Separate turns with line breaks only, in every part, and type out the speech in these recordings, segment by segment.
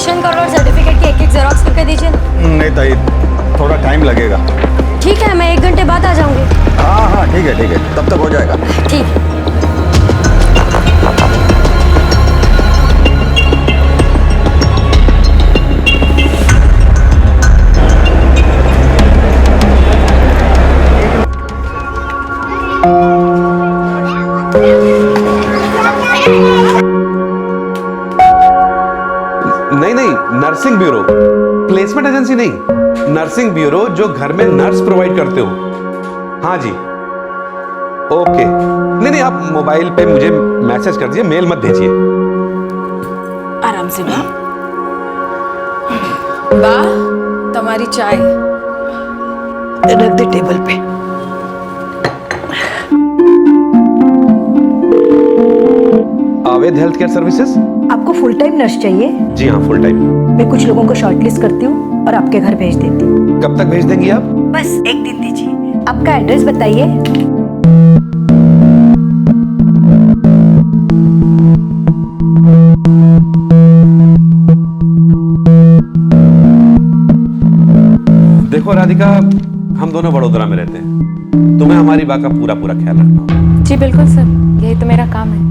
Ration card और certificate की एक जेरॉक्स करके दीजिए।
नहीं ताई, थोड़ा टाइम लगेगा।
ठीक है, मैं 1 घंटे बाद आ जाऊंगी।
हाँ हाँ ठीक है, तब तक हो जाएगा।
ठीक है।
नहीं, नर्सिंग ब्यूरो, प्लेसमेंट एजेंसी नहीं, नर्सिंग ब्यूरो जो घर में नर्स प्रोवाइड करते हो। हाँ जी, ओके। नहीं, आप मोबाइल पे मुझे मैसेज कर दीजिए, मेल मत भेजिए।
आराम से बा। बा, तुम्हारी चाय
रख दे टेबल पे।
आवेद हेल्थ केयर सर्विसेज।
आपको फुल टाइम नर्स चाहिए?
जी हाँ, फुल टाइम।
मैं कुछ लोगों को शॉर्टलिस्ट करती हूँ और आपके घर भेज देती हूँ।
कब तक भेज देंगी आप?
बस 1 दिन दीजिए। आपका एड्रेस बताइए।
देखो राधिका, हम दोनों वडोदरा में रहते हैं, तुम्हें हमारी बात का पूरा ख्याल रखना होगा।
जी बिल्कुल सर, यही तो मेरा काम है।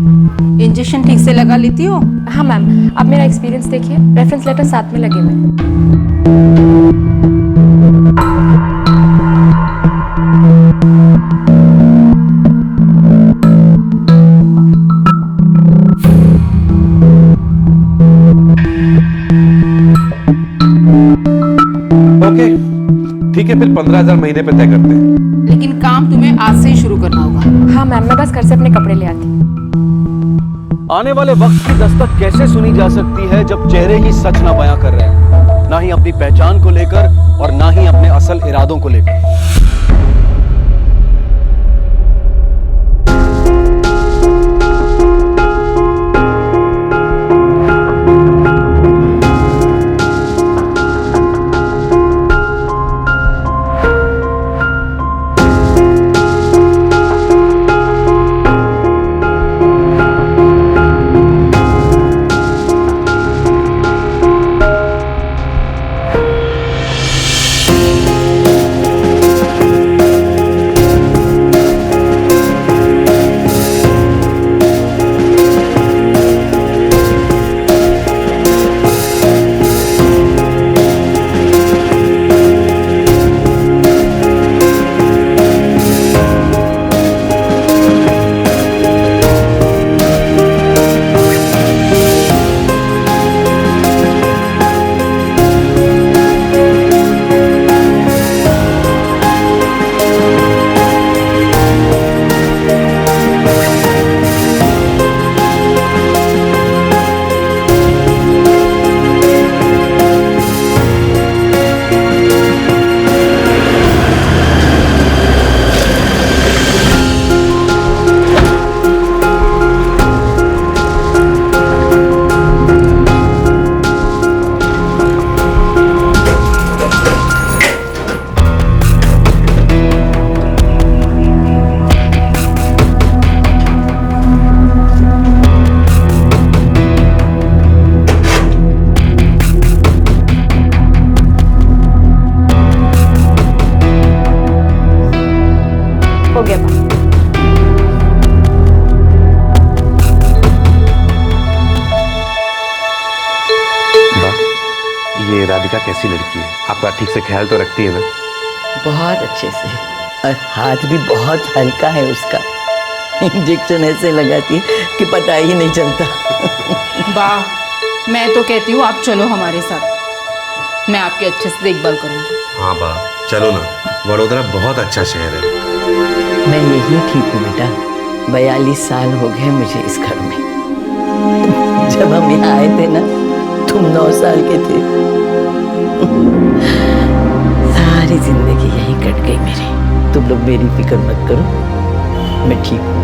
इंजेक्शन ठीक से लगा लेती हो?
हाँ मैम, आप मेरा एक्सपीरियंस देखिए, रेफरेंस लेटर साथ में लगे हुए हैं।
ओके ठीक है, फिर 15,000 महीने पे तय करते हैं।
लेकिन काम तुम्हें आज से ही शुरू करना होगा।
हाँ मैम, मैं बस घर से अपने कपड़े ले आती।
आने वाले वक्त की दस्तक कैसे सुनी जा सकती है जब चेहरे ही सच ना बयां कर रहे हैं, ना ही अपनी पहचान को लेकर और ना ही अपने असल इरादों को लेकर।
हो गया बा।
ये राधिका कैसी लड़की है? आपका ठीक से ख्याल तो रखती है ना?
बहुत अच्छे से, और हाथ भी बहुत हल्का है उसका। इंजेक्शन ऐसे लगाती है कि पता ही नहीं चलता।
वाह, मैं तो कहती हूँ आप चलो हमारे साथ, मैं आपकी अच्छे से देखभाल करूँगी।
हाँ बा, चलो ना, वडोदरा बहुत अच्छा शहर है।
मैं यही ठीक हूँ बेटा, 42 साल हो गए मुझे इस घर में। जब हम यहाँ आए थे ना, तुम 9 साल के थे। सारी जिंदगी यहीं कट गई मेरी। तुम लोग मेरी फिक्र मत करो, मैं ठीक हूँ।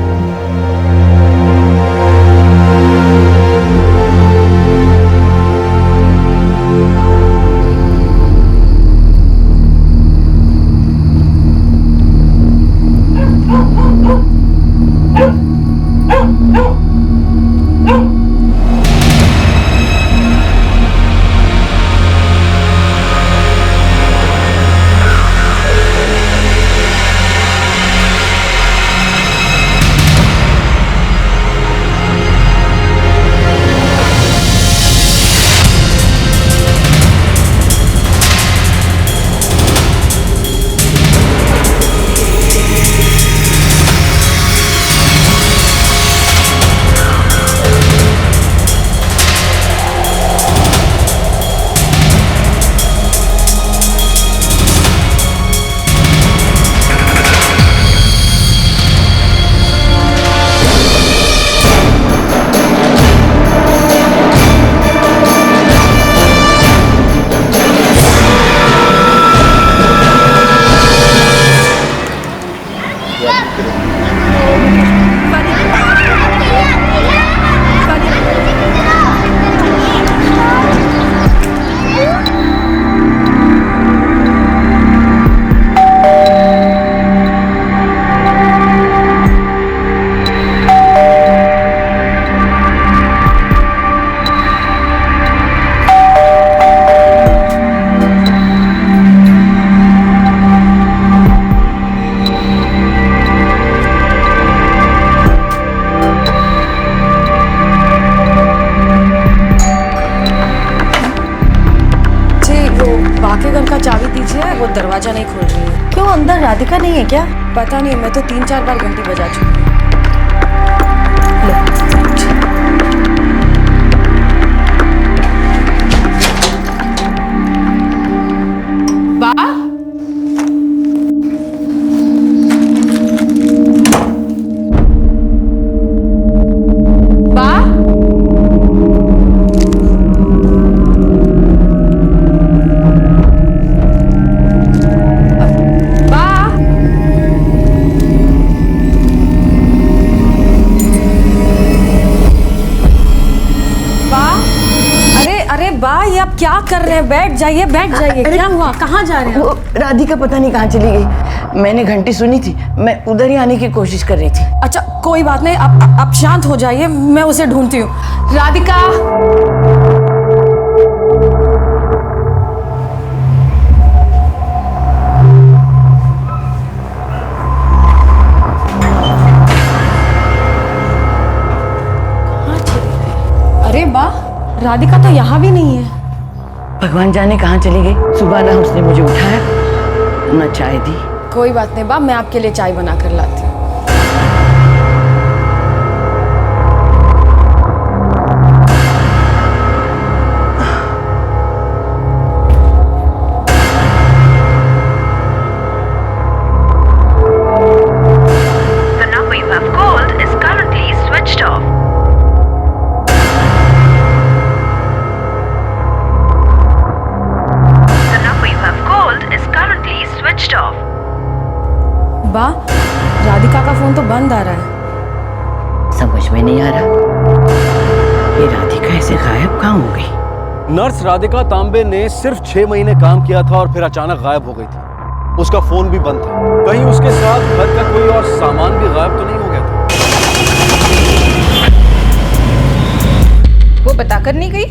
क्यों अंदर राधिका नहीं है क्या? पता नहीं, मैं तो 3-4 बार घंटी बजा चुकी हूँ।
बा बा बा अरे बा, ये आप क्या कर रहे हैं? बैठ जाइए, बैठ जाइए। क्या हुआ? कहाँ जा रहे हैं?
वो राधिका पता नहीं कहाँ चली गई। मैंने घंटी सुनी थी, मैं उधर ही आने की कोशिश कर रही थी।
अच्छा कोई बात नहीं, आप शांत हो जाइए, मैं उसे ढूंढती हूँ।
राधिका,
अरे बा, राधिका तो यहाँ भी नहीं है।
भगवान जाने कहाँ चली गई। सुबह ना उसने मुझे उठाया, ना चाय दी।
कोई बात नहीं बा, मैं आपके लिए चाय बना कर लाती हूँ।
The number you have called is currently switched off. The number you have called is currently switched off.
बा, राधिका का फोन तो बंद आ रहा है।
समझ में नहीं आ रहा, ये राधिका ऐसे गायब कहाँ हो गई।
नर्स राधिका तांबे ने सिर्फ 6 महीने काम किया था और फिर अचानक गायब हो गई थी। उसका फोन भी बंद था। कहीं उसके साथ घर का कोई और सामान भी गायब तो नहीं हो गया था?
वो बताकर नहीं गई?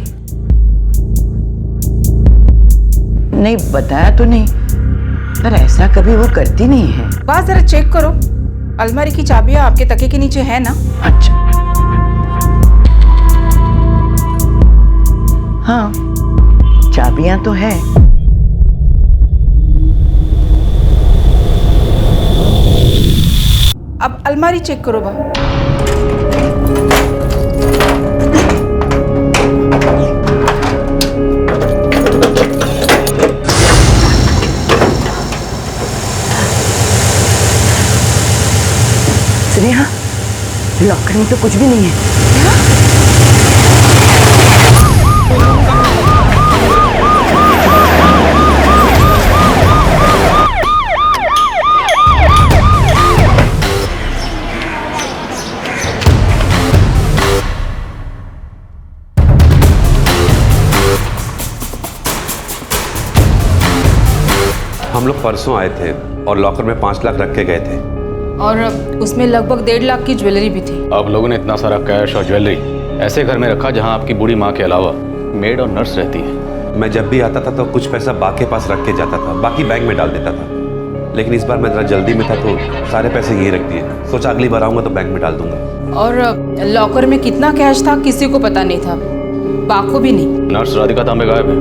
नहीं बताया तो नहीं, पर ऐसा कभी वो करती नहीं है।
बस जरा चेक करो, अलमारी की चाबियां आपके तकिए के नीचे है ना?
अच्छा, हाँ चाबियां तो है।
अब अलमारी चेक करो बा।
स्नेहा, लॉकर में तो कुछ भी नहीं है।
हम लोग परसों आए थे और लॉकर में 5 लाख रख के गए थे।
और उसमें लगभग 1.5 लाख की ज्वेलरी भी थी।
आप लोगों ने इतना सारा कैश और ज्वेलरी ऐसे घर में रखा जहां आपकी बूढ़ी माँ के अलावा मेड और नर्स रहती है।
मैं जब भी आता था तो कुछ पैसा बा के पास रख के जाता था, बाकी बैंक में डाल देता था। लेकिन इस बार मैं जरा जल्दी में था तो सारे पैसे यही रख दिए। सोचा अगली बार आऊँगा तो बैंक में डाल दूंगा।
और लॉकर में कितना कैश था किसी को पता नहीं था, बा को भी नहीं।
नर्स राधिका तांबे गायब है,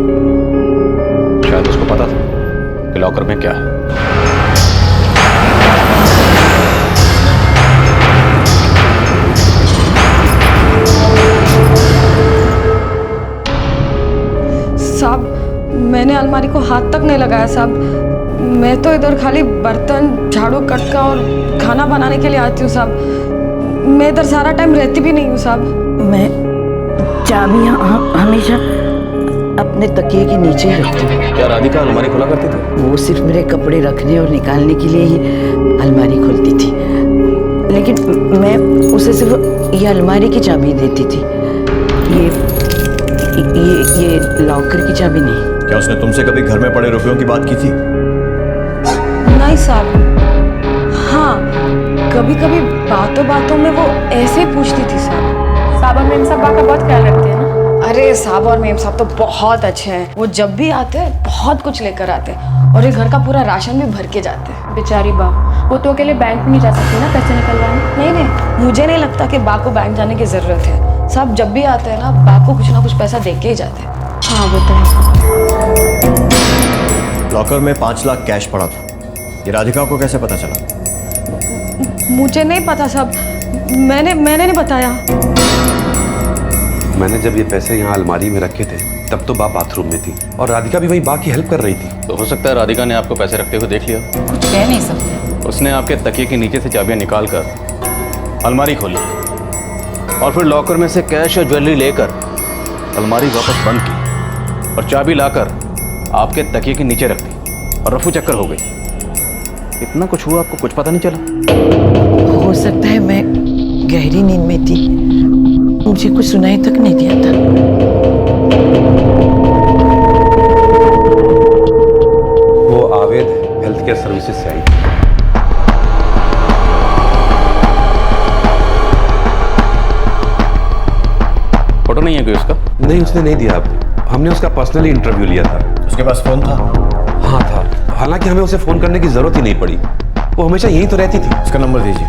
शायद उसको पता था कि लॉकर में क्या है।
साहब, मैंने अलमारी को हाथ तक नहीं लगाया साहब। मैं तो इधर खाली बर्तन झाड़ू कटका और खाना बनाने के लिए आती हूँ साहब। मैं इधर सारा टाइम रहती भी नहीं हूँ साहब।
मैं चाबियां हमेशा अपने तकिए के नीचे ही रखती हूँ।
क्या राधिका अलमारी खुला करती थी?
वो सिर्फ मेरे कपड़े रखने और निकालने के लिए ही अलमारी खोलती थी, लेकिन मैं उसे सिर्फ ये अलमारी की चाबी देती थी, ये लॉकर की चाबी नहीं।
क्या उसने तुमसे कभी घर में पड़े रुपयों की बात की थी?
नहीं साहब। हाँ, कभी कभी बातों बातों में वो ऐसे पूछती थी साहब।
साहब और मेम साहब बा का बहुत ख्याल रखते हैं ना?
अरे साहब और मेम साहब तो बहुत अच्छे हैं। वो जब भी आते हैं बहुत कुछ लेकर आते हैं और ये घर का पूरा राशन भी भर के जाते हैं।
बेचारी बा, वो तो अकेले बैंक में नहीं जा सकती ना पैसे निकलवाने।
नहीं, मुझे नहीं लगता कि बा को बैंक जाने की जरूरत है। साहब जब भी आते हैं ना, बा को कुछ ना कुछ पैसा दे के ही जाते हैं।
हाँ वो तो है।
लॉकर में 5 लाख कैश पड़ा था।
ये राधिका को कैसे पता चला?
मुझे नहीं पता साहब, मैंने नहीं बताया।
मैंने जब ये पैसे यहाँ अलमारी में रखे थे तब तो बा बाथरूम में थी और राधिका भी वही बा की हेल्प कर रही थी।
तो हो सकता है राधिका ने आपको पैसे रखते हुए देख लिया।
कुछ कह नहीं सकते।
उसने आपके तकिए के नीचे से चाबियां निकाल कर अलमारी खोली और फिर लॉकर में से कैश और ज्वेलरी लेकर अलमारी वापस बंद की और चाबी लाकर आपके तकिए के नीचे रख दी और रफू चक्कर हो गई। इतना कुछ हुआ, आपको कुछ पता नहीं चला?
हो सकता है मैं गहरी नींद में थी, मुझे कुछ सुनाई तक नहीं दिया था।
वो आवेद हेल्थ केयर सर्विसेज से आई।
फोटो नहीं है कोई उसका?
नहीं, उसने नहीं दिया। हमने उसका पर्सनली इंटरव्यू लिया था।
उसके पास फोन था?
हाँ था, हालांकि हमें उसे फोन करने की जरूरत ही नहीं पड़ी, वो हमेशा यहीं तो रहती थी।
उसका नंबर दीजिए।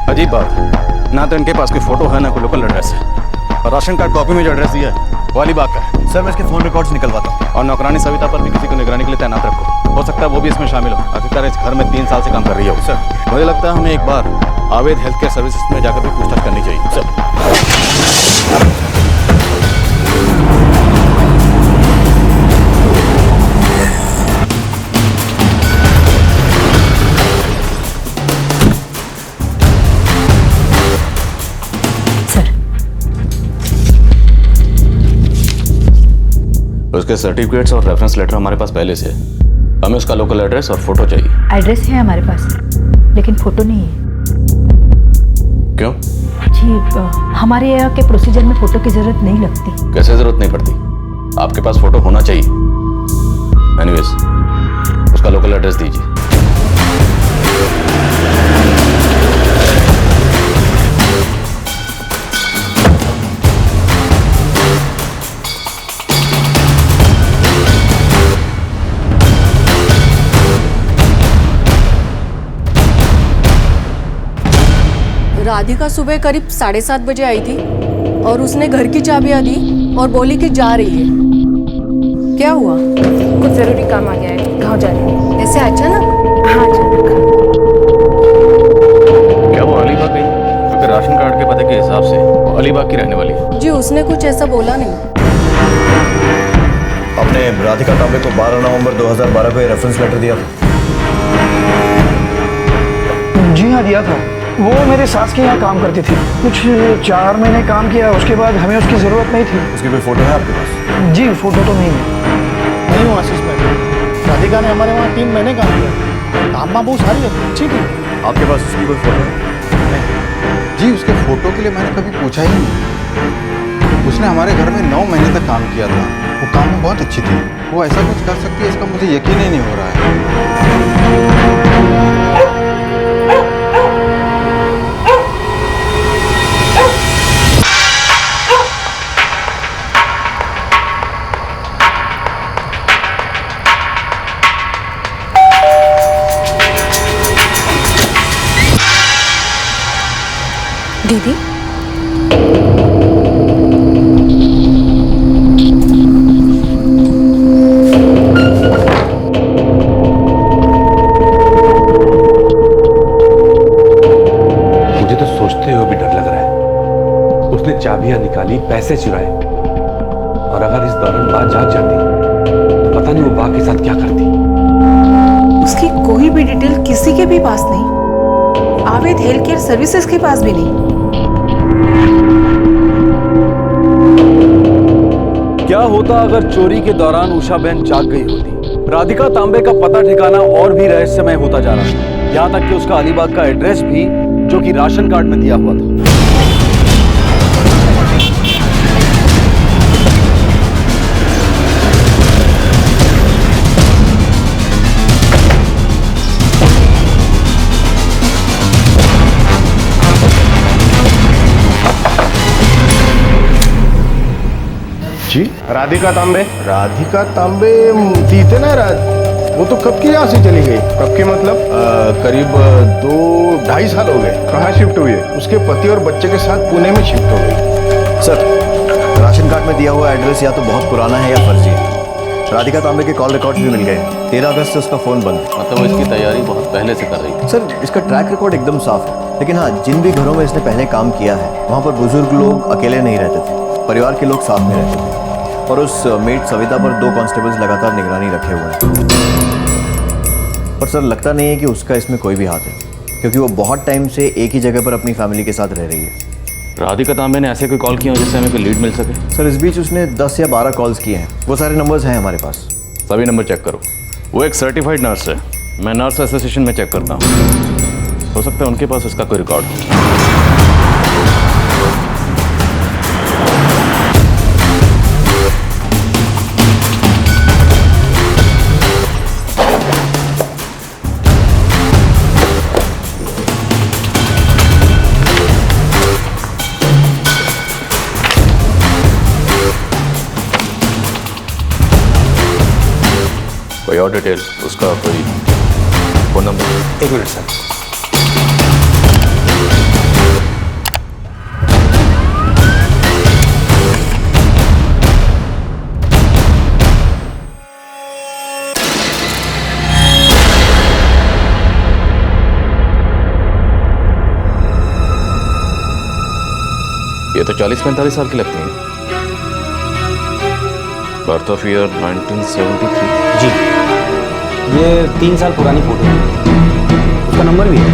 अजीब बात, ना तो इनके पास कोई फोटो है ना कोई लोकल एड्रेस है, और राशन कार्ड कॉपी में जो एड्रेस दिया है वो अलीबाग का है।
सर मैं इसके फोन रिकॉर्ड्स निकलवाता हूँ।
और नौकरानी सविता पर भी किसी को निगरानी के लिए तैनात रखो, हो सकता है वो भी इसमें शामिल हो। आखिरकार इस घर में 3 साल से काम कर रही है वो। सर मुझे लगता है हमें एक बार आवेद हेल्थ केयर सर्विसेज में जाकर भी पूछताछ करनी चाहिए। सर उसके सर्टिफिकेट्स और रेफरेंस लेटर हमारे पास पहले से है। हमें उसका लोकल एड्रेस और फोटो चाहिए।
एड्रेस है हमारे पास, लेकिन फोटो नहीं है।
क्यों?
जी हमारे यहाँ के प्रोसीजर में फोटो की जरूरत नहीं लगती।
कैसे जरूरत नहीं पड़ती? आपके पास फोटो होना चाहिए। एनीवेज, उसका लोकल एड्रेस दीजिए।
राधिका सुबह करीब 7:30 बजे आई थी और उसने घर की चाबियां दी और बोली कि जा रही है। क्या हुआ?
कुछ ज़रूरी काम आ गया है, गाँव जा रही है।
ऐसे अचानक?
हाँ अचानक।
क्या वो अलीबाग गई? क्योंकि राशन कार्ड के पते के हिसाब से वो अलीबाग की रहने वाली है।
जी उसने कुछ ऐसा बोला नहीं।
आपने राधिका तांबे को 12 नवंबर 2012 को रेफरेंस लेटर दिया था?
जी हाँ दिया था। वो मेरे सास के यहाँ काम करती थी, कुछ 4 महीने काम किया, उसके बाद हमें उसकी ज़रूरत नहीं थी।
उसकी कोई फोटो है आपके पास?
जी फोटो तो नहीं है।
नहीं हूँ आशीष भाई, राधिका ने हमारे वहाँ 3 महीने काम किया, काम बहुत सारी है, अच्छी थी।
आपके पास उसकी कोई फोटो है?
जी उसके फोटो के लिए मैंने कभी पूछा ही नहीं। उसने हमारे घर में 9 महीने तक काम किया था। वो काम में बहुत अच्छी थी। वो ऐसा कुछ कर सकती है इसका मुझे यकीन ही नहीं हो रहा है।
दीदी
मुझे तो सोचते हुए भी डर लग रहा है। उसने चाबियां निकाली, पैसे चुराए, और अगर इस दौरान बात जाग जाती तो पता नहीं वो बा के साथ क्या करती।
उसकी कोई भी डिटेल किसी के भी पास नहीं, आवेद हेल्थ केयर सर्विसेज के पास भी नहीं।
क्या होता अगर चोरी के दौरान उषा बहन जाग गई होती? राधिका तांबे का पता ठिकाना और भी रहस्यमय होता जा रहा था, यहाँ तक कि उसका अलीबाग का एड्रेस भी, जो कि राशन कार्ड में दिया हुआ था।
जी राधिका तांबे थी ना वो तो कब की यहाँ से चली गई? कब के मतलब? करीब 2-2.5 साल हो गए। कहाँ शिफ्ट हुई है? उसके पति और बच्चे के साथ पुणे में शिफ्ट हो गई।
सर राशन कार्ड में दिया हुआ एड्रेस या तो बहुत पुराना है या फर्जी है। राधिका तांबे के कॉल रिकॉर्ड्स भी मिल गए हैं। 13 अगस्त से उसका फ़ोन बंद है।
मतलब वो इसकी तैयारी बहुत पहले से कर रही है।
सर, इसका ट्रैक रिकॉर्ड एकदम साफ है, लेकिन हाँ, जिन भी घरों में इसने पहले काम किया है वहाँ पर बुजुर्ग लोग अकेले नहीं रहते थे, परिवार के लोग साथ में रहते थे। और उस मेड सविता पर 2 कांस्टेबल्स लगातार निगरानी रखे हुए हैं। पर सर, लगता नहीं है कि उसका इसमें कोई भी हाथ है, क्योंकि वो बहुत टाइम से एक ही जगह पर अपनी फैमिली के साथ रह रही है।
राधिका तांबे ने ऐसे कोई कॉल किया हो जिससे हमें कोई लीड मिल सके?
सर, इस बीच उसने 10 या 12 कॉल्स किए हैं। वो सारे नंबर्स हैं हमारे पास।
सभी नंबर चेक करो। वो एक सर्टिफाइड नर्स है, मैं नर्स एसोसिएशन में चेक करता हूँ, हो सकता है उनके पास इसका कोई रिकॉर्ड हो। कोई और डिटेल, उसका कोई फोन नंबर?
1 minute sir.
ये तो 40-45 साल की लगती है। Birth of year 1973।
जी, ये 3 साल पुरानी फोटो है, उसका नंबर भी है।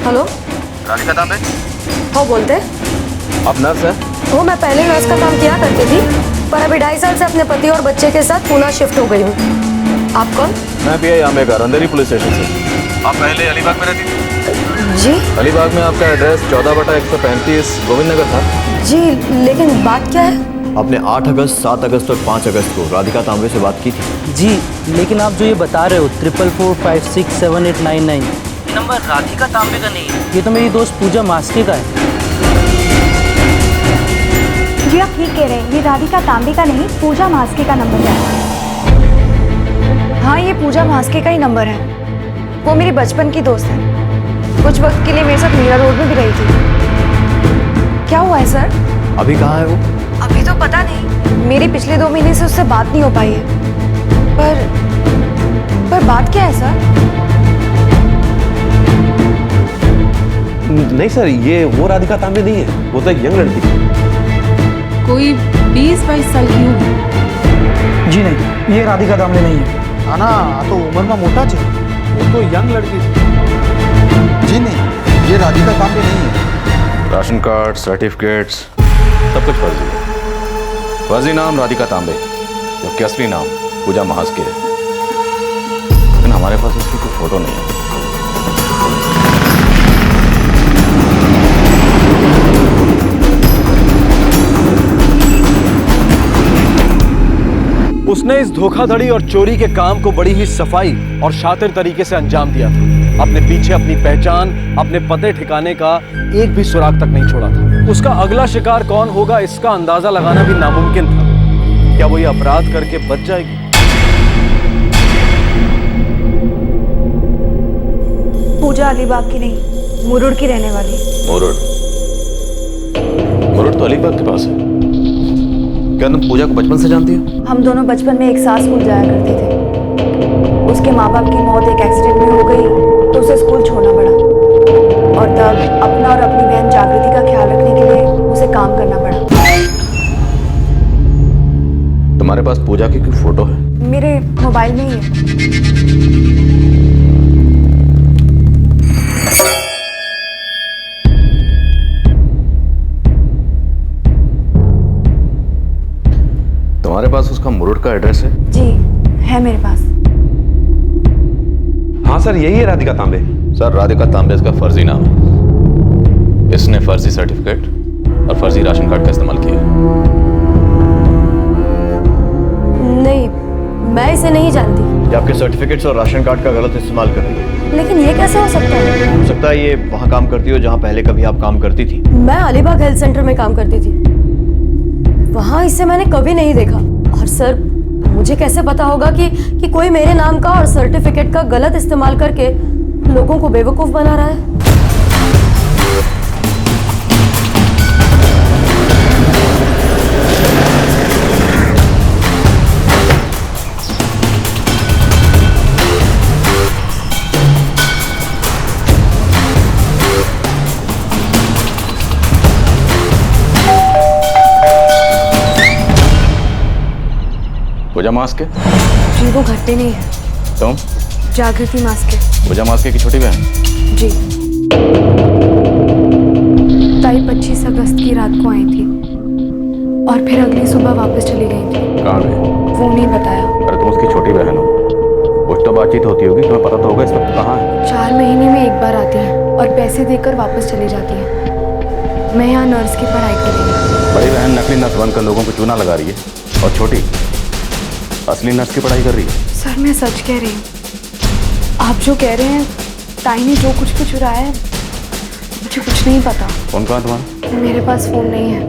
हेलो,
राधिका तांबे?
हाँ बोलते।
आप नर्स है?
वो मैं पहले नर्स का काम किया करती थी, पर अभी 2.5 साल से अपने पति और बच्चे के साथ पुणे शिफ्ट हो गई हूँ। आप कौन?
मैं पीआई आंबेकर, अंधेरी पुलिस स्टेशन से। आप पहले अलीबाग में रहती थी?
जी।
अलीबाग में आपका एड्रेस 14/135 गोविंद नगर था?
जी, लेकिन बात क्या है?
आपने 8 अगस्त, 7 अगस्त और 5 अगस्त को राधिका तांबे से बात की थी।
जी, लेकिन आप जो ये बता रहे हो 44456789, ये नंबर राधिका तांबे का नहीं है, ये तो मेरी दोस्त पूजा मास्के का है।
जी आप ठीक कह रहे हैं, ये राधिका तांबे का नहीं, पूजा मास्के का नंबर है। हाँ, ये पूजा मास्के का ही नंबर है। वो मेरी बचपन की दोस्त है, कुछ वक्त के लिए मेरे साथ मीरा रोड में भी रही थी। क्या हुआ है सर?
अभी कहाँ है वो?
अभी तो पता नहीं, मेरी पिछले 2 महीने से उससे बात नहीं हो पाई है। पर बात क्या है सर?
नहीं सर, ये वो राधिका तांबे नहीं है, वो तो एक यंग लड़की है।
कोई 20-22 साल की होगी।
जी नहीं, ये राधिका तांबे नहीं है।
आना तो उम्र में मोटा है, वो तो यंग लड़की थी।
जी नहीं, ये राधिका तांबे नहीं है।
राशन कार्ड, सर्टिफिकेट्स, सब कुछ फर्जी है। फर्जी नाम राधिका तांबे, जबकि असली नाम पूजा महास्के है। लेकिन हमारे पास उसकी कोई फोटो नहीं है।
उसने इस धोखाधड़ी और चोरी के काम को बड़ी ही सफाई और शातिर तरीके से अंजाम दिया था। अपने पीछे अपनी पहचान, अपने पते ठिकाने का एक भी सुराग तक नहीं छोड़ा था। उसका अगला शिकार कौन होगा, इसका अंदाजा लगाना भी नामुमकिन था। क्या वो ये अपराध करके बच जाएगी?
पूजा अलीबाग की नहीं, मुरुड की रहने वाली।
मुरुड तो अलीबाग के पास है। क्या तुम पूजा को बचपन से जानती हो?
हम दोनों बचपन में एक साथ स्कूल जाया करते थे। उसके माँ बाप की मौत एक एक्सीडेंट में हो गई तो उसे स्कूल छोड़ना पड़ा, और तब अपना और अपनी बहन जागृति का ख्याल रखने के लिए उसे काम करना पड़ा।
तुम्हारे पास पूजा की कोई फोटो है?
मेरे मोबाइल में ही है।
तुम्हारे पास उसका मुरुड का एड्रेस है?
जी है मेरे पास।
हाँ सर, यही है राधिका तांबे।
सर, राधिका तांबे इसका फर्जी नाम है। इसने फर्जी सर्टिफिकेट और फर्जी राशन कार्ड का इस्तेमाल किया।
नहीं, मैं इसे नहीं जानती।
ये आपके सर्टिफिकेट्स और राशन कार्ड का गलत इस्तेमाल कर रही है।
लेकिन ये कैसे हो सकता है?
हो सकता है ये वहाँ काम करती हो जहाँ पहले कभी आप काम करती थी।
मैं अलीबाग हेल्थ सेंटर में काम करती थी, वहाँ इसे मैंने कभी नहीं देखा। और सर, मुझे कैसे पता होगा कि कोई मेरे नाम का और सर्टिफिकेट का गलत इस्तेमाल करके लोगों को बेवकूफ बना रहा है?
पूजा मास के?
जी वो घट्टे नहीं है,
तुम?
जागृति मास के।
पूजा मास के की छोटी बहन?
जी। ताई 25 अगस्त की रात को आई थी और फिर अगली सुबह वापस चली गई थी।
कहाँ गई?
वो नहीं बताया।
अरे तुम उसकी छोटी बहन हो, कुछ तो बातचीत होती होगी, तुम्हें पता तो होगा इस वक्त कहाँ है।
4 महीने में एक बार आती है और पैसे देकर वापस चली जाती है। मैं यहाँ नर्स की पढ़ाई कर रही हूँ।
बड़ी बहन नकली नर्स बनकर लोगों को चूना लगा रही है और छोटी असली नर्स की पढ़ाई कर रही है।
सर मैं सच कह रही हूँ। आप जो कह रहे हैं ताई ने जो कुछ भी चुराया है, मुझे कुछ नहीं पता।
फोन कहाँ तुम्हारा?
मेरे पास फोन नहीं है।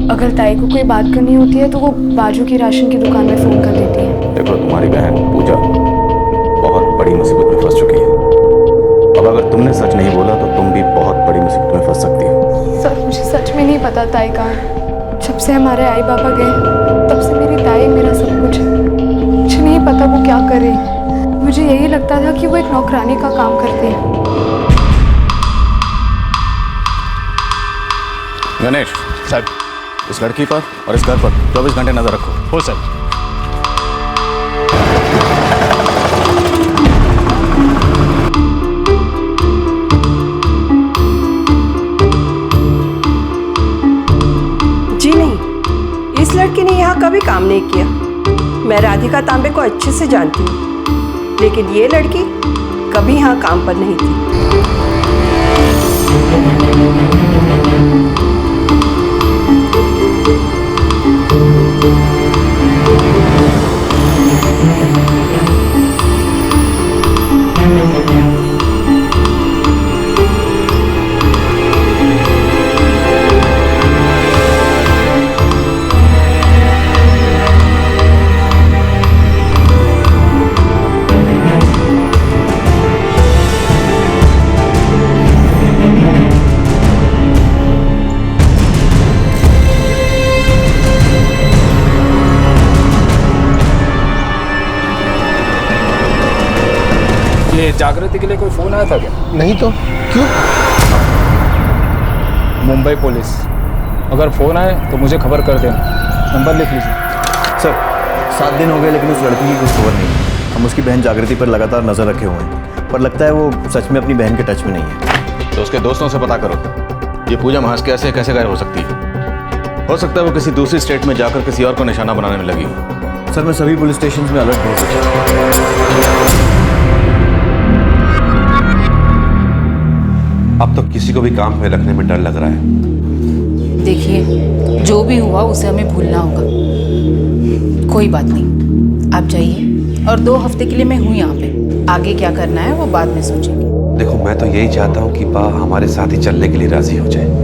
अगर ताई को कोई बात करनी होती है तो वो बाजू की राशन की दुकान में फोन कर देती है।
देखो तुम्हारी बहन पूजा बहुत बड़ी मुसीबत में फंस चुकी है। अब अगर तुमने सच नहीं बोला तो तुम भी बहुत बड़ी मुसीबत में फंस सकती हो।
सर मुझे सच में नहीं पता ताई कहाँ है। जब से हमारे आई बाबा गए तब से मेरी ताई मेरा सब कुछ है। मुझे नहीं पता वो क्या कर रही है। मुझे यही लगता था कि वो एक नौकरानी का काम करती है।
गणेश साहब, इस लड़की पर और इस घर पर 24 घंटे नजर रखो।
हो सर।
जी नहीं, इस लड़की ने यहाँ कभी काम नहीं किया। मैं राधिका तांबे को अच्छे से जानती हूँ, लेकिन ये लड़की कभी यहाँ काम पर नहीं थी।
ये जागृति के लिए कोई फोन आया था क्या?
नहीं तो क्यों?
मुंबई पुलिस, अगर फोन आए तो मुझे खबर कर देना। नंबर लिख लीजिए।
सर 7 दिन हो गए लेकिन उस लड़की की कुछ खबर नहीं है। हम उसकी बहन जागृति पर लगातार नजर रखे हुए हैं, पर लगता है वो सच में अपनी बहन के टच में नहीं है।
तो उसके दोस्तों से पता करो ये पूजा महास के ऐसे कैसे गायब हो सकती है। हो सकता है वो किसी दूसरी स्टेट में जाकर किसी और को निशाना बनाने में लगी।
सर मैं सभी पुलिस स्टेशन में अलर्ट भेज दूँ।
अब तो किसी को भी काम पे रखने में डर लग रहा है।
देखिए जो भी हुआ उसे हमें भूलना होगा। कोई बात नहीं, आप जाइए और 2 हफ्ते के लिए मैं हूँ यहाँ पे। आगे क्या करना है वो बाद में सोचेंगे।
देखो मैं तो यही चाहता हूँ कि बा हमारे साथ ही चलने के लिए राजी हो जाए।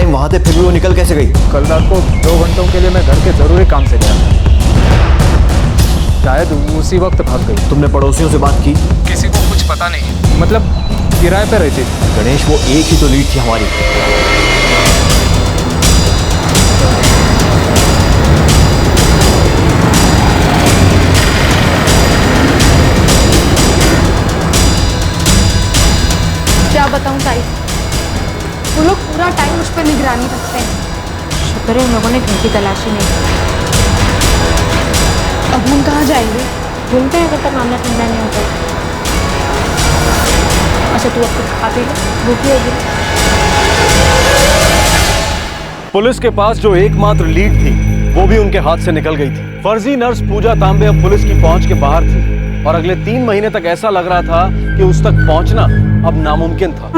वहां थे फिर भी वो निकल कैसे गई?
कल रात को 2 घंटों के लिए मैं घर के जरूरी काम से गया था, शायद उसी वक्त भाग गई।
तुमने पड़ोसियों से बात की?
किसी को कुछ पता नहीं, मतलब किराए पे रहती थी।
गणेश वो एक ही तो लीड थी हमारी।
क्या बताऊं ताई, वो लोग पूरा टाइम उस पर निगरानी रखते हैं। शुक्र है उन लोगों ने घर की तलाशी नहीं की। अब हम कहाँ जाएंगे? घूमते हैं जब तक मामला ठंडा नहीं होता। अच्छा तू अब कुछ खा पी ले, भूखी होगी।
पुलिस के पास जो एकमात्र लीड थी वो भी उनके हाथ से निकल गई थी। फर्जी नर्स पूजा तांबे अब पुलिस की पहुंच के बाहर थी और अगले 3 महीने तक ऐसा लग रहा था कि उस तक पहुंचना अब नामुमकिन था।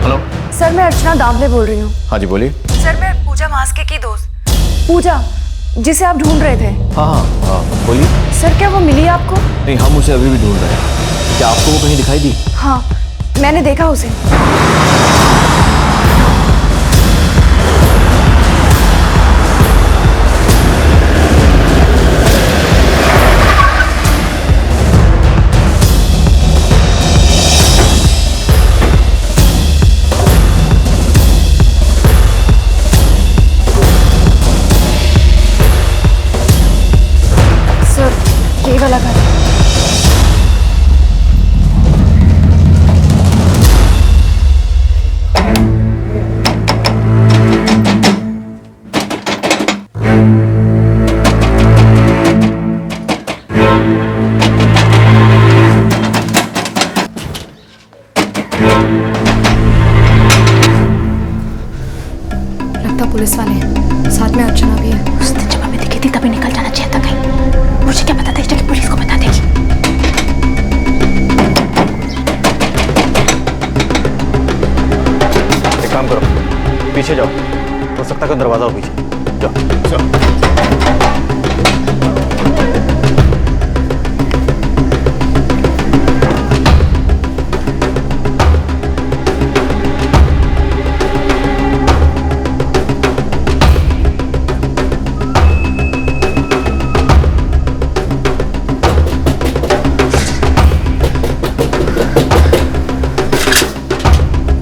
हेलो
सर, मैं अर्चना दामले बोल रही हूँ।
हाँ जी बोलिए।
सर मैं पूजा पूजा मास्के की दोस्त। पूजा, जिसे आप ढूंढ रहे थे।
हाँ हाँ बोलिए।
सर क्या वो मिली आपको?
नहीं, हम उसे अभी भी ढूंढ रहे हैं। क्या आपको वो कहीं दिखाई दी?
हाँ, मैंने देखा उसे। सर, ये वाला घर।
लगता पुलिस वाले हैं, साथ में अर्चना भी है। उस दिन जब हमें दिखी थी तभी निकल जाना चाहिए था कहीं। मुझे क्या पता था कि पुलिस को बता देगी।
एक काम करो, पीछे जाओ, हो सकता है दरवाजा हो पीछे। जाओ।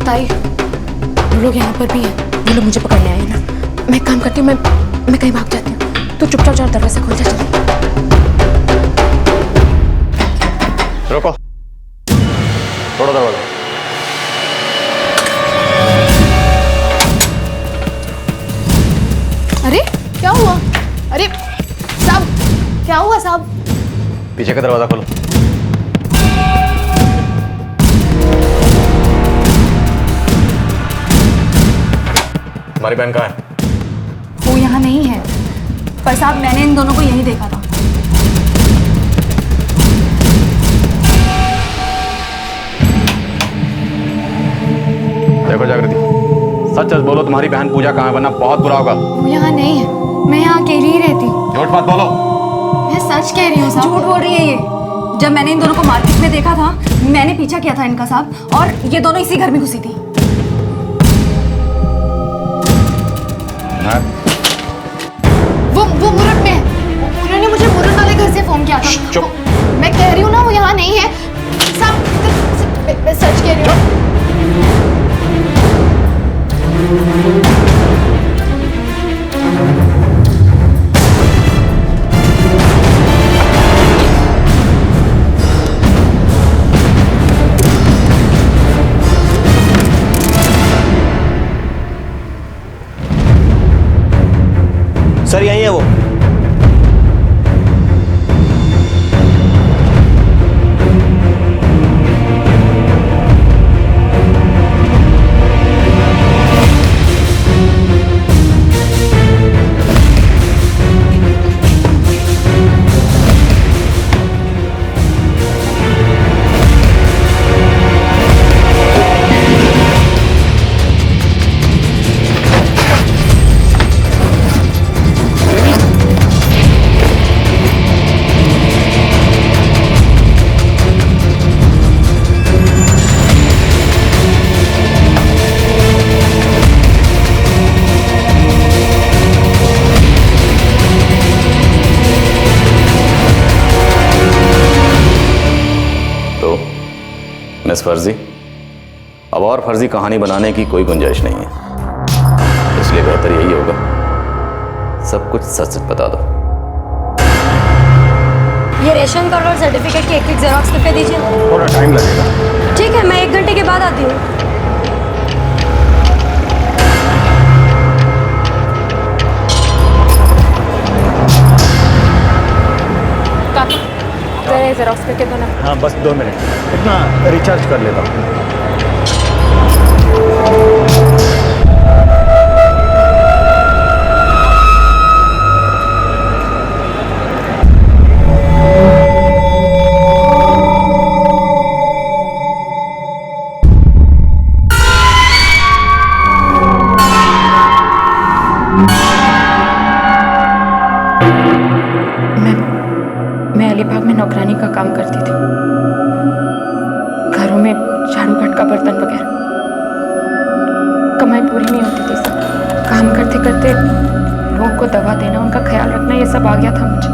ताई, वो लोग यहाँ पर भी हैं। वो लोग मुझे पकड़ने आए हैं ना। मैं एक काम करती हूँ, मैं कहीं भाग जाती हूँ। तो चुपचाप जा, दरवाजा खोल जा।
रुको, छोड़ो दरवाजा।
अरे क्या हुआ? अरे साहब, क्या हुआ साहब?
पीछे का दरवाजा खोलो। हमारी बहन कहाँ है?
वो यहाँ नहीं है, पर साहब मैंने इन दोनों को यहीं देखा था।
देखो जागृति, सच सच बोलो, तुम्हारी बहन पूजा कहाँ है, वरना बहुत बुरा होगा।
वो यहाँ नहीं है, मैं यहाँ अकेली ही रहती हूँ।
झूठ मत बोलो।
मैं सच कह रही हूँ साहब। झूठ बोल रही है ये। जब मैंने इन दोनों को मार्केट में देखा था, मैंने पीछा किया था इनका साहब, और ये दोनों इसी घर में घुसी थी।
वो मुरट में है। उन्होंने मुझे मुरट वाले घर से फोन किया था।
चुप।
मैं कह रही हूँ ना, वो यहाँ नहीं है साहब। मैं सच कह रही हूँ।
सर यहीं है वो।
मिस फर्जी, अब और फर्जी कहानी बनाने की कोई गुंजाइश नहीं है, इसलिए बेहतर यही होगा सब कुछ सच सच बता दो।
ये रेशन कार्ड और सर्टिफिकेट की एक जेरॉक्स करके दीजिए।
थोड़ा टाइम लगेगा।
ठीक है, मैं 1 घंटे के बाद आती हूँ।
जरा जेरॉक्स करके दो ना।
हाँ बस 2 मिनट, इतना रिचार्ज कर लेता हूँ।
नौकरानी का काम करती थी, घरों में झाड़ू घटका बर्तन वगैरह। कमाई पूरी नहीं होती थी सब, काम करते करते लोगों को दवा देना, उनका ख्याल रखना, ये सब आ गया था मुझे।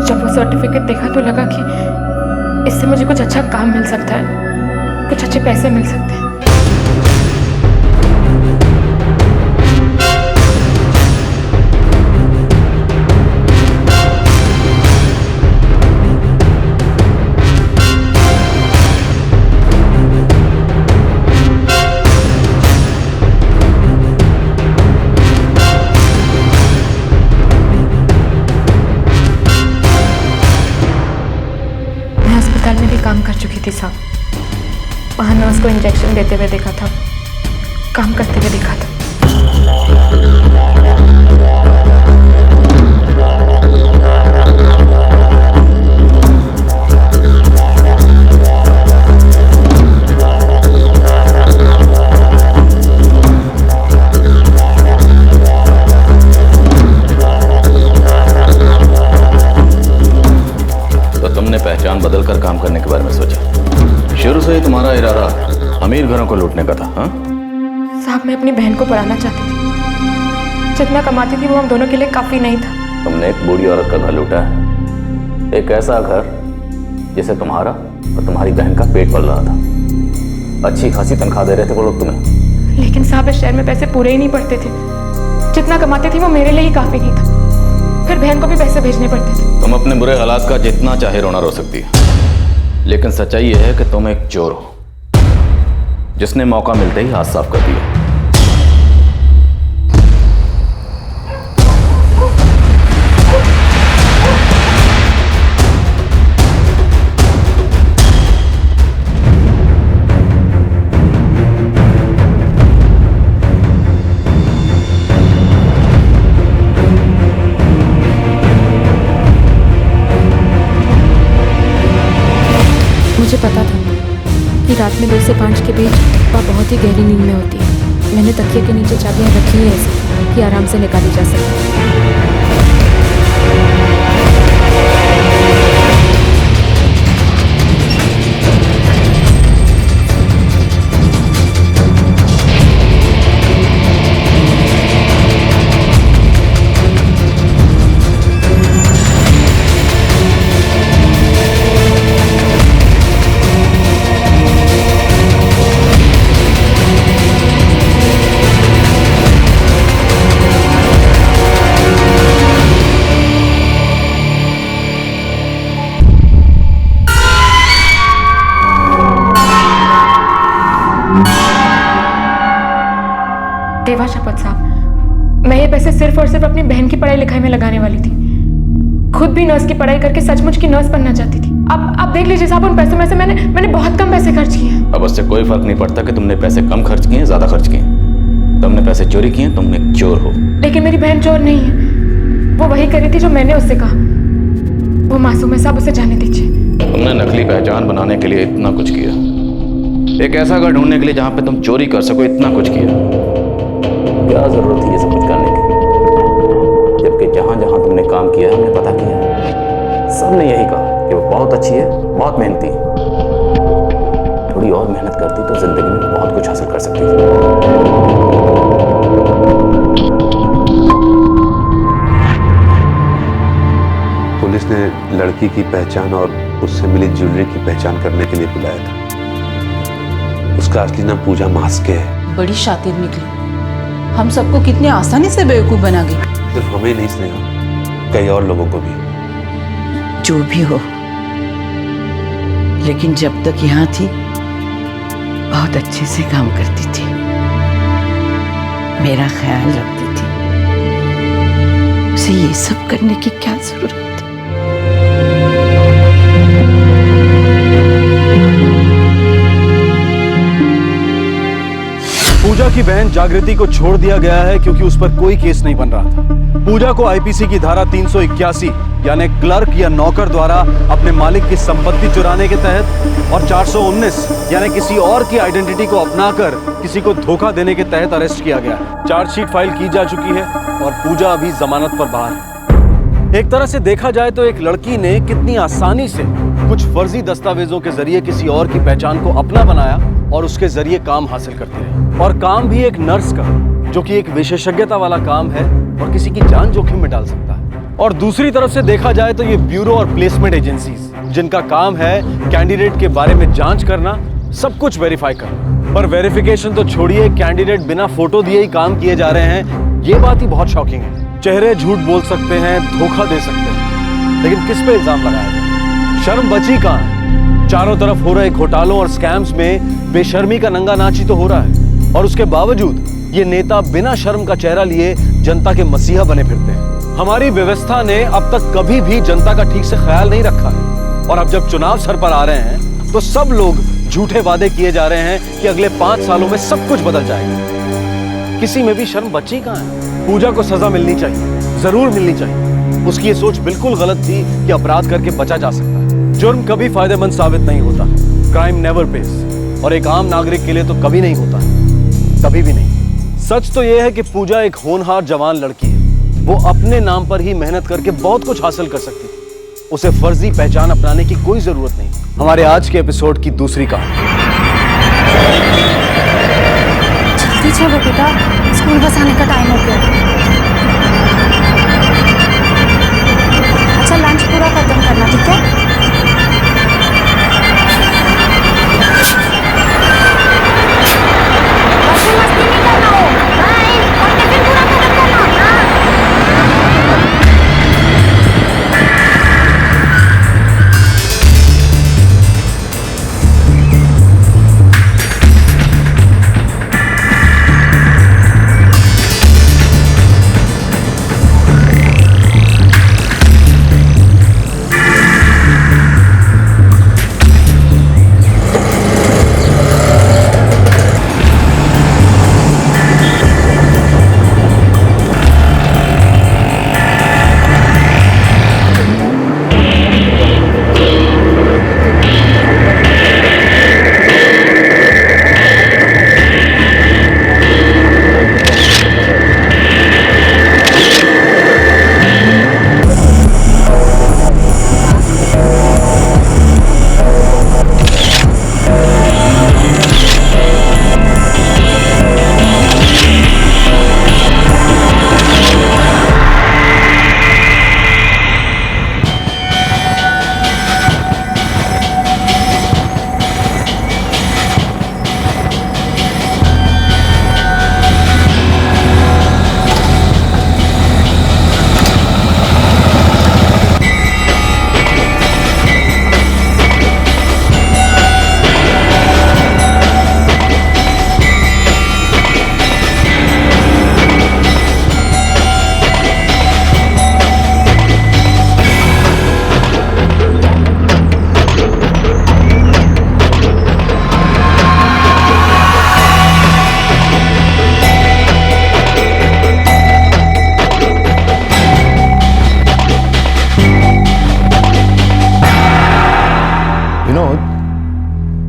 जब वो सर्टिफिकेट देखा तो लगा कि इससे मुझे कुछ अच्छा काम मिल सकता है, कुछ अच्छे पैसे मिल सकते हैं। में भी काम कर चुकी थी साहब, वहाँ नर्स को इंजेक्शन देते हुए देखा था, काम करते हुए देखा था।
पहचान बदल कर काम करने के बारे में सोचा। शुरू से ही तुम्हारा इरादा अमीर घरों को लूटने का था? हाँ
साहब, मैं अपनी बहन को पढ़ाना चाहती थी, जितना कमाती थी वो हम दोनों के लिए काफी नहीं था।
तुमने एक बूढ़ी औरत का घर लूटा है, एक ऐसा घर जिसे तुम्हारा और तुम्हारी बहन का पेट पल रहा था। अच्छी खासी तनख्वाह दे रहे थे वो लोग तुम्हें।
लेकिन साहब, इस शहर में पैसे पूरे ही नहीं पड़ते थे, जितना कमाती थी वो मेरे लिए ही काफी नहीं था, फिर बहन को भी पैसे भेजने पड़ते थे।
तुम अपने बुरे हालात का जितना चाहे रोना रो सकती है, लेकिन सच्चाई यह है कि तुम एक चोर हो जिसने मौका मिलते ही हाथ साफ कर दिया।
मुझे पता था कि रात में 2 से 5 के बीच वह बहुत ही गहरी नींद में होती है। मैंने तकिए के नीचे चाबियां रखी हैं ऐसे कि आराम से निकाली जा सके। देवा शपथ साहब, मैं ये पैसे सिर्फ और सिर्फ अपनी बहन की पढ़ाई लिखाई में लगाने वाली थी। खुद भी नर्स की पढ़ाई करके सचमुच की नर्स बनना चाहती थी। अब देख लीजिए साहब, उन पैसों में से मैंने बहुत कम पैसे खर्च किए हैं।
अब उससे कोई फर्क नहीं पड़ता कि तुमने पैसे कम खर्च किए ज्यादा खर्च किए। तुमने पैसे चोरी किए, तुम एक चोर हो।
लेकिन मेरी बहन चोर नहीं है, वो वही करी थी जो मैंने उससे कहा। वो मासूम है साहब, उसे जाने दीजिए।
तुमने नकली पहचान बनाने के लिए इतना कुछ किया, एक ऐसा घर ढूंढने के लिए जहां पे तुम चोरी कर सको इतना कुछ किया। क्या जरूरत थी ये सब कुछ करने की? जबकि जहां जहां तुमने काम किया है हमने पता किया, सबने यही कहा कि वो बहुत अच्छी है, बहुत मेहनती है। थोड़ी और मेहनत करती तो जिंदगी में बहुत कुछ हासिल कर सकती थी।
पुलिस ने लड़की की पहचान और उससे मिली ज्वेलरी की पहचान करने के लिए बुलाया था। उसका असली नाम पूजा मास्के है।
बड़ी शातिर निकली, हम सबको कितने आसानी से बेवकूफ बना गई।
सिर्फ हमें नहीं स्नेहा, कई और लोगों को भी।
जो भी हो, लेकिन जब तक यहाँ थी बहुत अच्छे से काम करती थी, मेरा ख्याल रखती थी। उसे ये सब करने की क्या जरूरत?
पूजा की बहन जागृति को छोड़ दिया गया है क्योंकि उस पर कोई केस नहीं बन रहा था। पूजा को आईपीसी की धारा 381 यानी क्लर्क या नौकर द्वारा अपने मालिक की संपत्ति चुराने के तहत और 419 यानी किसी और की आइडेंटिटी को अपनाकर किसी को धोखा देने के तहत अरेस्ट किया गया है। चार्जशीट फाइल की जा चुकी है और पूजा अभी जमानत पर बाहर है। एक तरह से देखा जाए तो एक लड़की ने कितनी आसानी से कुछ फर्जी दस्तावेजों के जरिए किसी और की पहचान को अपना बनाया और उसके जरिए काम हासिल करती रही। और काम भी एक नर्स का, जो कि एक विशेषज्ञता वाला काम है और किसी की जान जोखिम में डाल सकता है। और दूसरी तरफ से देखा जाए तो ये ब्यूरो और प्लेसमेंट एजेंसीज, जिनका काम है कैंडिडेट के बारे में जांच करना, सब कुछ वेरीफाई करना। पर वेरिफिकेशन तो छोड़िए, कैंडिडेट बिना फोटो दिए ही काम किए जा रहे हैं। ये बात ही बहुत शॉकिंग है। चेहरे झूठ बोल सकते हैं, धोखा दे सकते हैं, लेकिन किस पे इल्जाम लगाया जाए? शर्म बची कहां है? चारों तरफ हो रहे घोटालों और स्कैम्स में बेशर्मी का नंगा नाच ही तो हो रहा है। और उसके बावजूद ये नेता बिना शर्म का चेहरा लिए जनता के मसीहा बने फिरते हैं। हमारी व्यवस्था ने अब तक कभी भी जनता का ठीक से ख्याल नहीं रखा है। और अब जब चुनाव सर पर आ रहे हैं तो सब लोग झूठे वादे किए जा रहे हैं कि अगले 5 सालों में सब कुछ बदल जाएगा। किसी में भी शर्म बची कहां है? पूजा को सजा मिलनी चाहिए, जरूर मिलनी चाहिए। उसकी ये सोच बिल्कुल गलत थी कि अपराध करके बचा जा सकता है। जुर्म कभी फायदेमंद साबित नहीं होता, क्राइम नेवर पेस, और एक आम नागरिक के लिए तो कभी नहीं होता, कभी भी नहीं। सच तो यह है कि पूजा एक होनहार जवान लड़की है। वो अपने नाम पर ही मेहनत करके बहुत कुछ हासिल कर सकती है। उसे फर्जी पहचान अपनाने की कोई जरूरत नहीं। हमारे आज के एपिसोड की दूसरी कहानी।
जल्दी चलो बेटा, स्कूल बस आने का टाइम हो गया। अच्छा, लंच पूरा खत्म करना, ठीक है?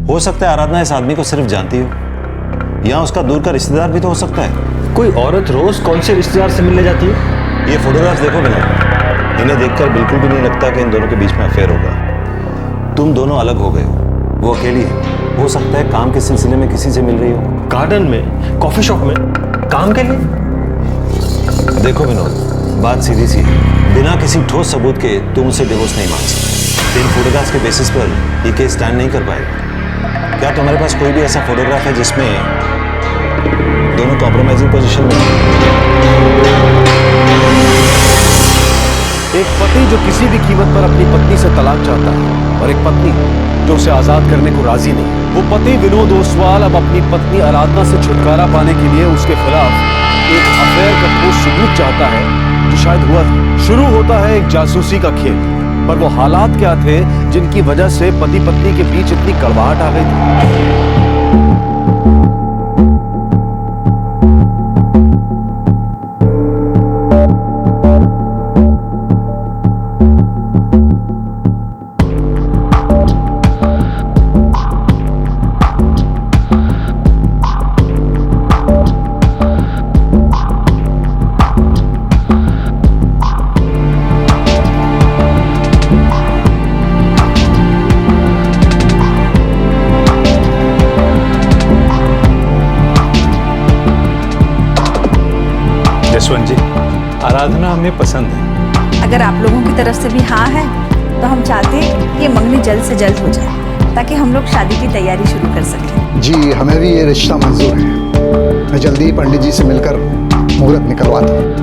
हो सकता है आराधना इस आदमी को सिर्फ जानती हो, या उसका दूर का रिश्तेदार भी तो हो सकता है।
कोई औरत रोज कौन से रिश्तेदार से मिलने जाती है?
ये फोटोग्राफ्स देखो विनोद, इन्हें देखकर बिल्कुल भी नहीं लगता कि इन दोनों के बीच में अफेयर होगा। तुम दोनों अलग हो गए हो, वो अकेली है। हो सकता है काम के सिलसिले में किसी से मिल रही हो,
गार्डन में, कॉफी शॉप में, काम के लिए।
देखो विनोद, बात सीधी सी है, बिना किसी ठोस सबूत के तुम उसे डिवोर्स नहीं मांग सकते। इन फोटोग्राफ्स के बेसिस पर ये केस स्टैंड नहीं कर पाएगा। क्या तुम्हारे पास कोई भी ऐसा फोटोग्राफ है जिसमें दोनों कॉम्प्रोमाइजिंग पोजीशन में?
एक पति जो किसी भी कीमत पर अपनी पत्नी से तलाक चाहता है, और एक पत्नी जो उसे आजाद करने को राजी नहीं। वो पति विनोद ओसवाल अब अपनी पत्नी आराधना से छुटकारा पाने के लिए उसके खिलाफ एक अफेयर का ठोस सबूत चाहता है, जो शायद हुआ था। शुरू होता है एक जासूसी का खेल, पर वो हालात क्या थे जिनकी वजह से पति पत्नी के बीच इतनी कड़वाहट आ गई थी?
यशवंत जी, आराधना हमें पसंद है।
अगर आप लोगों की तरफ से भी हाँ है तो हम चाहते हैं कि ये मंगनी जल्द से जल्द हो जाए ताकि हम लोग शादी की तैयारी शुरू कर सकें।
जी हमें भी ये रिश्ता मंजूर है। मैं जल्दी ही पंडित जी से मिलकर मुहूर्त निकलवाता हूँ।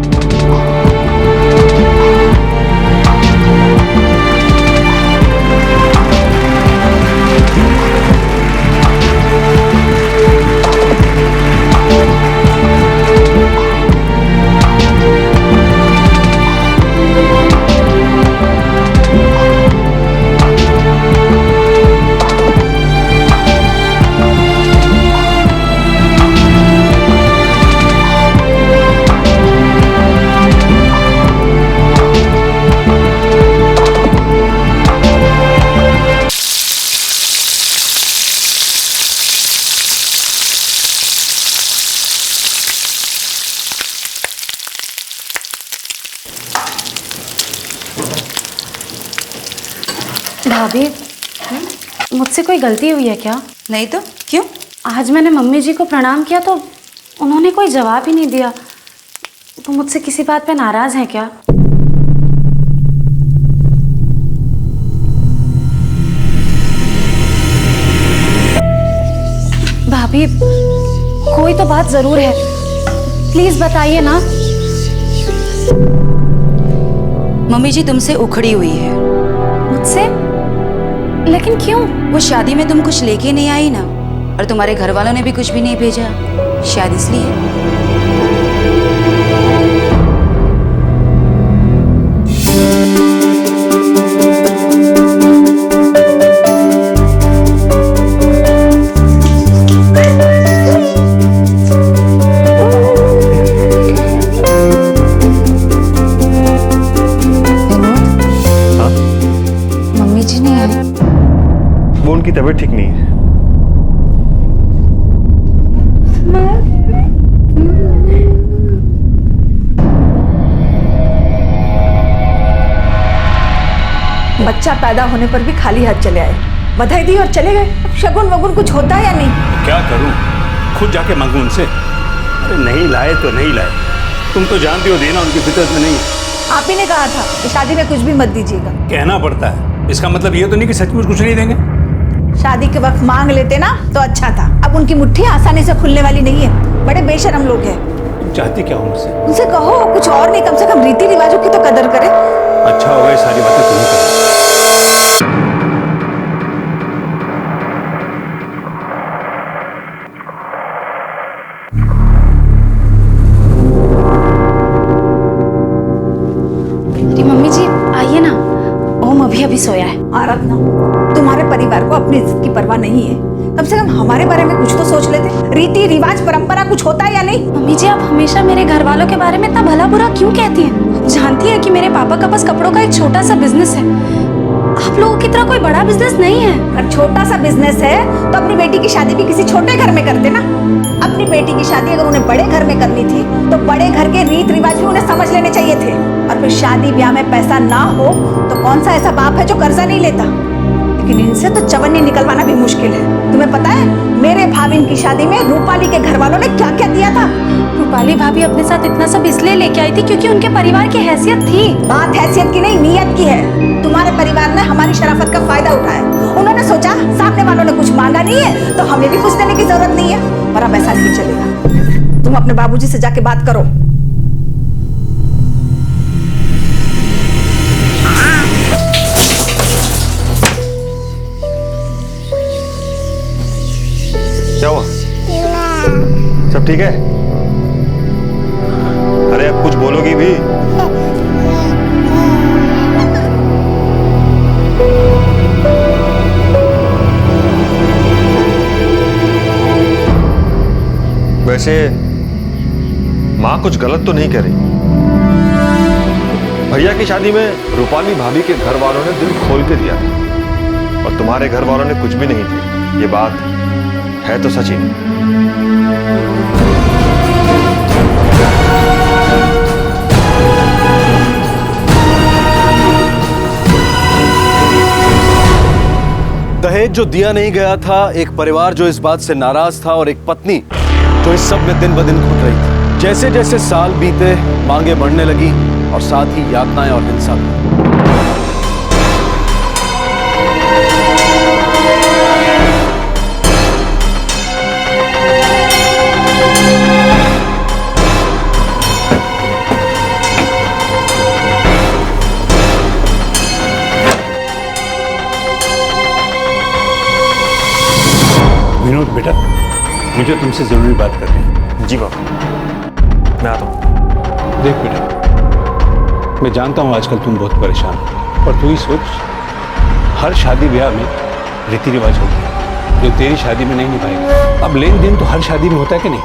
भाभी, मुझसे कोई गलती हुई है क्या?
नहीं तो क्यों?
आज मैंने मम्मी जी को प्रणाम किया तो उन्होंने कोई जवाब ही नहीं दिया। तो मुझसे किसी बात पे नाराज हैं क्या? भाभी, कोई तो बात जरूर है, प्लीज बताइए ना।
मम्मी जी तुमसे उखड़ी हुई है।
मुझसे? लेकिन क्यों?
वो शादी में तुम कुछ लेके नहीं आई ना, और तुम्हारे घर वालों ने भी कुछ भी नहीं भेजा, शायद इसलिए।
मम्मी जी नहीं आई?
वो उनकी तबीयत ठीक नहीं है।
बच्चा पैदा होने पर भी खाली हाथ चले आए, बधाई दी और चले गए। अब शगुन वगुन कुछ होता है या नहीं?
क्या करूं, खुद जाके मांगू उनसे? अरे नहीं लाए तो नहीं लाए, तुम तो जानती हो देना उनकी फितरत में नहीं है।
आप ही ने कहा था कि शादी में कुछ भी मत दीजिएगा।
कहना पड़ता है, इसका मतलब ये तो नहीं कि सचमुच कुछ नहीं देंगे।
शादी के वक्त मांग लेते ना तो अच्छा था। अब उनकी मुट्ठी आसानी से खुलने वाली नहीं है, बड़े बेशरम लोग हैं।
तुम चाहती क्या हो मुझसे?
उनसे कहो कुछ और नहीं, कम से कम रीति रिवाजों की तो कदर करे।
अच्छा होगा ये सारी बातें तुम्हें करो।
मम्मी जी आइए ना, ओम अभी अभी सोया है।
आराधना, तुम्हारे परिवार को अपनी इज्जत की परवाह नहीं है, कम से कम हमारे बारे में कुछ तो सोच लेते। रीति रिवाज परंपरा कुछ होता है या नहीं?
मम्मी जी, आप हमेशा मेरे घर वालों के बारे में इतना भला बुरा क्यों कहती हैं? जानती है कि मेरे पापा का बस कपड़ों का एक छोटा सा बिजनेस है, आप लोगों की तरह कोई बड़ा बिजनेस नहीं है।
अगर छोटा सा बिजनेस है तो अपनी बेटी की शादी भी किसी छोटे घर में करते ना। अपनी बेटी की शादी अगर उन्हें बड़े घर में करनी थी तो बड़े घर के रीत रिवाज भी उन्हें समझ लेने चाहिए थे। और फिर शादी ब्याह में पैसा ना हो तो कौन सा ऐसा बाप है जो कर्जा नहीं लेता? लेकिन इनसे तो चवन्नी निकलवाना भी मुश्किल है। तुम्हें पता है मेरे भाभी की शादी में रूपाली के घर वालों ने क्या क्या दिया था?
रूपाली भाभी अपने साथ इतना सब इसलिए लेके आई थी क्योंकि उनके परिवार की हैसियत थी।
बात हैसियत की नहीं, नीयत की है। तुम्हारे परिवार ने हमारी शराफत का फायदा उठाया। उन्होंने सोचा सामने वालों ने कुछ मांगा नहीं है तो हमें भी कुछ देने की जरूरत नहीं है। पर अब ऐसा नहीं चलेगा। तुम अपने बाबूजी से जाके बात करो।
क्या हुआ? सब ठीक है? अरे अब कुछ बोलोगी भी? वैसे माँ कुछ गलत तो नहीं कर रही। भैया की शादी में रूपाली भाभी के घर वालों ने दिल खोल के दिया और तुम्हारे घर वालों ने कुछ भी नहीं दिया। ये बात है तो सच ही।
दहेज जो दिया नहीं गया था, एक परिवार जो इस बात से नाराज था और एक पत्नी जो इस सब में दिन ब दिन घुट रही थी। जैसे जैसे साल बीते मांगे बढ़ने लगी और साथ ही यातनाएं और हिंसा भी।
विनोद बेटा, मुझे तुमसे जरूरी बात करनी है। जी बाबा, मैं आता हूँ। देख बेटा, मैं जानता हूँ आजकल तुम बहुत परेशान हो, पर तू ही सोच, हर शादी ब्याह में रीति रिवाज होते हैं जो तेरी शादी में नहीं निभाएगा। अब लेन देन तो हर शादी में होता है कि नहीं?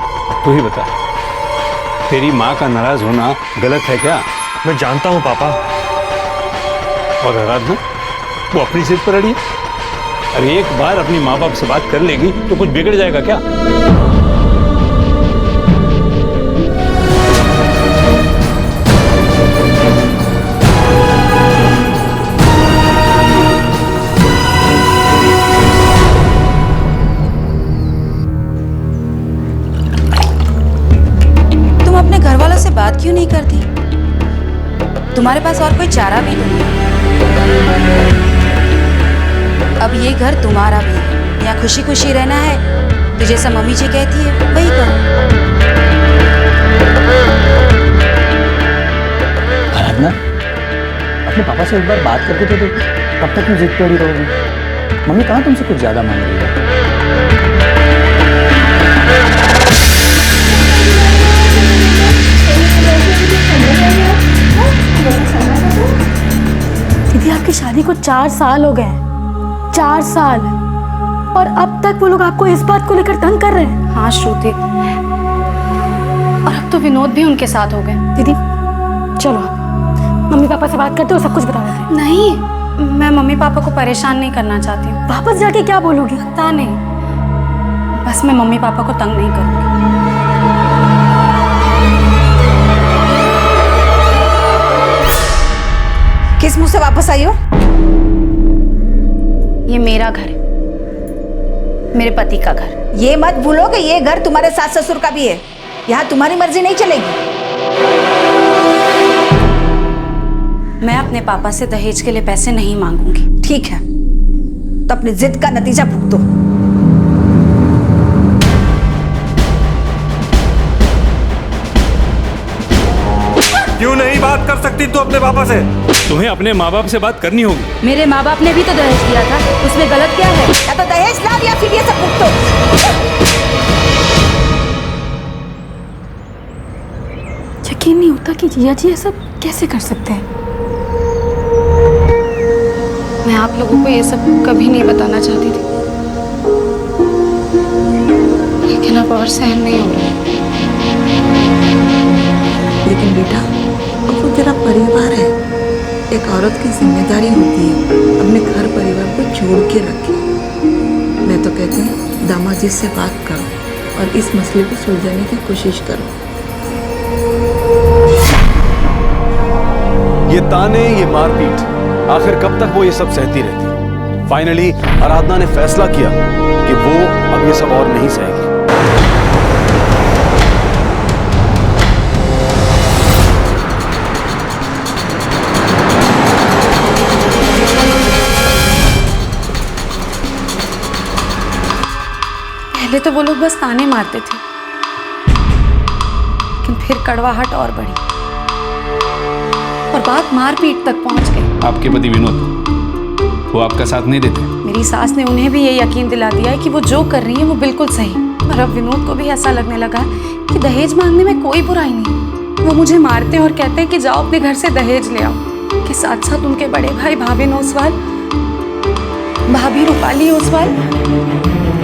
तू ही बता, तेरी माँ का नाराज होना गलत है क्या?
मैं जानता हूँ पापा।
और आराधना, वो अपनी जिद पर अड़ी है। अरे एक बार अपनी माँ बाप से बात कर लेगी तो कुछ बिगड़ जाएगा क्या?
तुम अपने घर वालों से बात क्यों नहीं करती? तुम्हारे पास और कोई चारा भी नहीं है। अब ये घर तुम्हारा भी है। यहाँ खुशी खुशी रहना है तो जैसा मम्मी जी कहती है वही करो।
आराधना, अपने पापा से एक बार बात करके तो देखो, कब तक तुम जिद पे अड़ी रहोगी? मम्मी कहाँ तुमसे कुछ ज्यादा मांग रही है?
दीदी, आपकी शादी को 4 साल हो गए हैं। 4 साल, और अब तक वो लोग आपको इस बात को लेकर तंग कर रहे हैं।
हाँ श्रुति, और अब तो विनोद भी उनके साथ हो गए।
दीदी चलो, मम्मी पापा से बात करते हो, सब कुछ बता देते हैं।
नहीं, मैं मम्मी पापा को परेशान नहीं करना चाहती हूँ।
वापस जाके क्या बोलोगी?
पता नहीं, बस मैं मम्मी पापा को तंग नहीं करूँगी।
किस मुंह से वापस आई हो?
ये मेरा घर है, मेरे पति का घर।
ये मत भूलो कि ये घर तुम्हारे सास ससुर का भी है। यहाँ तुम्हारी मर्जी नहीं चलेगी।
मैं अपने पापा से दहेज के लिए पैसे नहीं मांगूंगी।
ठीक है, तो अपनी जिद का नतीजा भुगतो।
क्यों नहीं बात कर सकती तू अपने पापा से? तुम्हें अपने माँ बाप से बात करनी होगी।
मेरे माँ बाप ने भी तो दहेज दिया था, उसमें गलत क्या है?
या तो दहेज लाओ या फिर ये सब भुगतो।
यकीन नहीं होता कि जिया जी ये सब कैसे कर सकते हैं।
मैं आप लोगों को ये सब कभी नहीं बताना चाहती थी, लेकिन अब और सहन नहीं हो रहा।
लेकिन बेटा, वो तेरा परिवार है। एक औरत की जिम्मेदारी होती है अपने घर परिवार को जोड़ के रखे। मैं तो कहती हूँ दामाद जी से बात करो और इस मसले को सुलझाने की कोशिश करो।
ये ताने, ये मारपीट, आखिर कब तक वो ये सब सहती रहती? फाइनली आराधना ने फैसला किया कि वो अब ये सब और नहीं सहेगी।
पहले तो वो लोग बस ताने मारते थे, लेकिन फिर कड़वाहट और बढ़ी और बात मारपीट तक पहुंच गई।
आपके पति विनोद, वो आपका साथ नहीं देते?
मेरी सास ने उन्हें भी ये यकीन दिला दिया है कि वो जो कर रही है वो बिल्कुल सही। और अब विनोद को भी ऐसा लगने लगा है कि दहेज मांगने में कोई बुराई नहीं। वो मुझे मारते हैं और कहते हैं कि जाओ अपने घर से दहेज ले आओ। के साथ साथ उनके बड़े भाई भाभी ओसवाल, भाभी रूपाली ओसवाल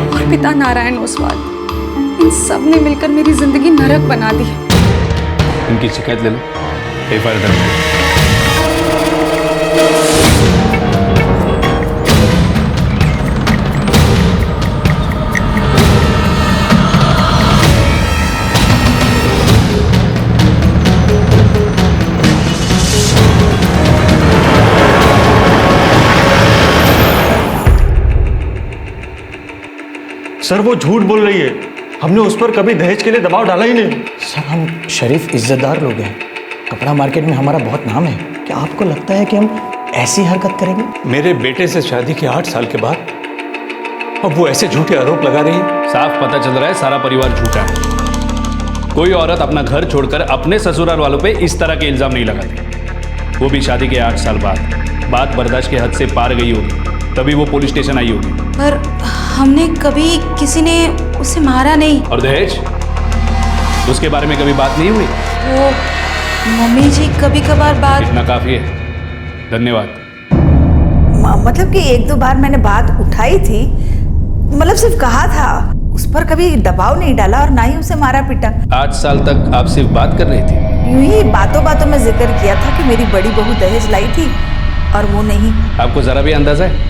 और पिता नारायण ओसवाल, इन सब ने मिलकर मेरी जिंदगी नरक बना दी है।
इनकी शिकायत ले लो, एफआईआर दर्ज करो।
सर वो झूठ बोल रही है।
हमने उस पर कभी दहेज के लिए दबाव डाला ही नहीं।
सर हम शरीफ इज्जतदार लोग हैं, कपड़ा मार्केट में हमारा बहुत नाम है। क्या आपको लगता है कि हम ऐसी हरकत करेंगे?
मेरे बेटे से शादी के 8 साल के बाद अब वो ऐसे झूठे आरोप लगा रही है।
साफ पता चल रहा है सारा परिवार झूठा है। कोई औरत अपना घर छोड़कर अपने ससुराल वालों पे इस तरह के इल्जाम नहीं लगाती, वो भी शादी के 8 साल बाद। बात बर्दाश्त के हद से पार गई होगी, तभी वो पुलिस स्टेशन आई होगी।
पर हमने कभी किसी ने उसे मारा नहीं।
और दहेज, उसके बारे में कभी बात नहीं हुई?
वो मम्मी जी कभी कभार बात।
इतना काफी है, धन्यवाद।
मतलब कि 1-2 बार मैंने बात उठाई थी, मतलब सिर्फ कहा था, उस पर कभी दबाव नहीं डाला और ना ही उसे मारा पीटा।
8 साल तक आप सिर्फ बात कर रही थी?
यूं ही बातों बातों में जिक्र किया था कि मेरी बड़ी बहू दहेज लाई थी और वो नहीं।
आपको जरा भी अंदाजा है?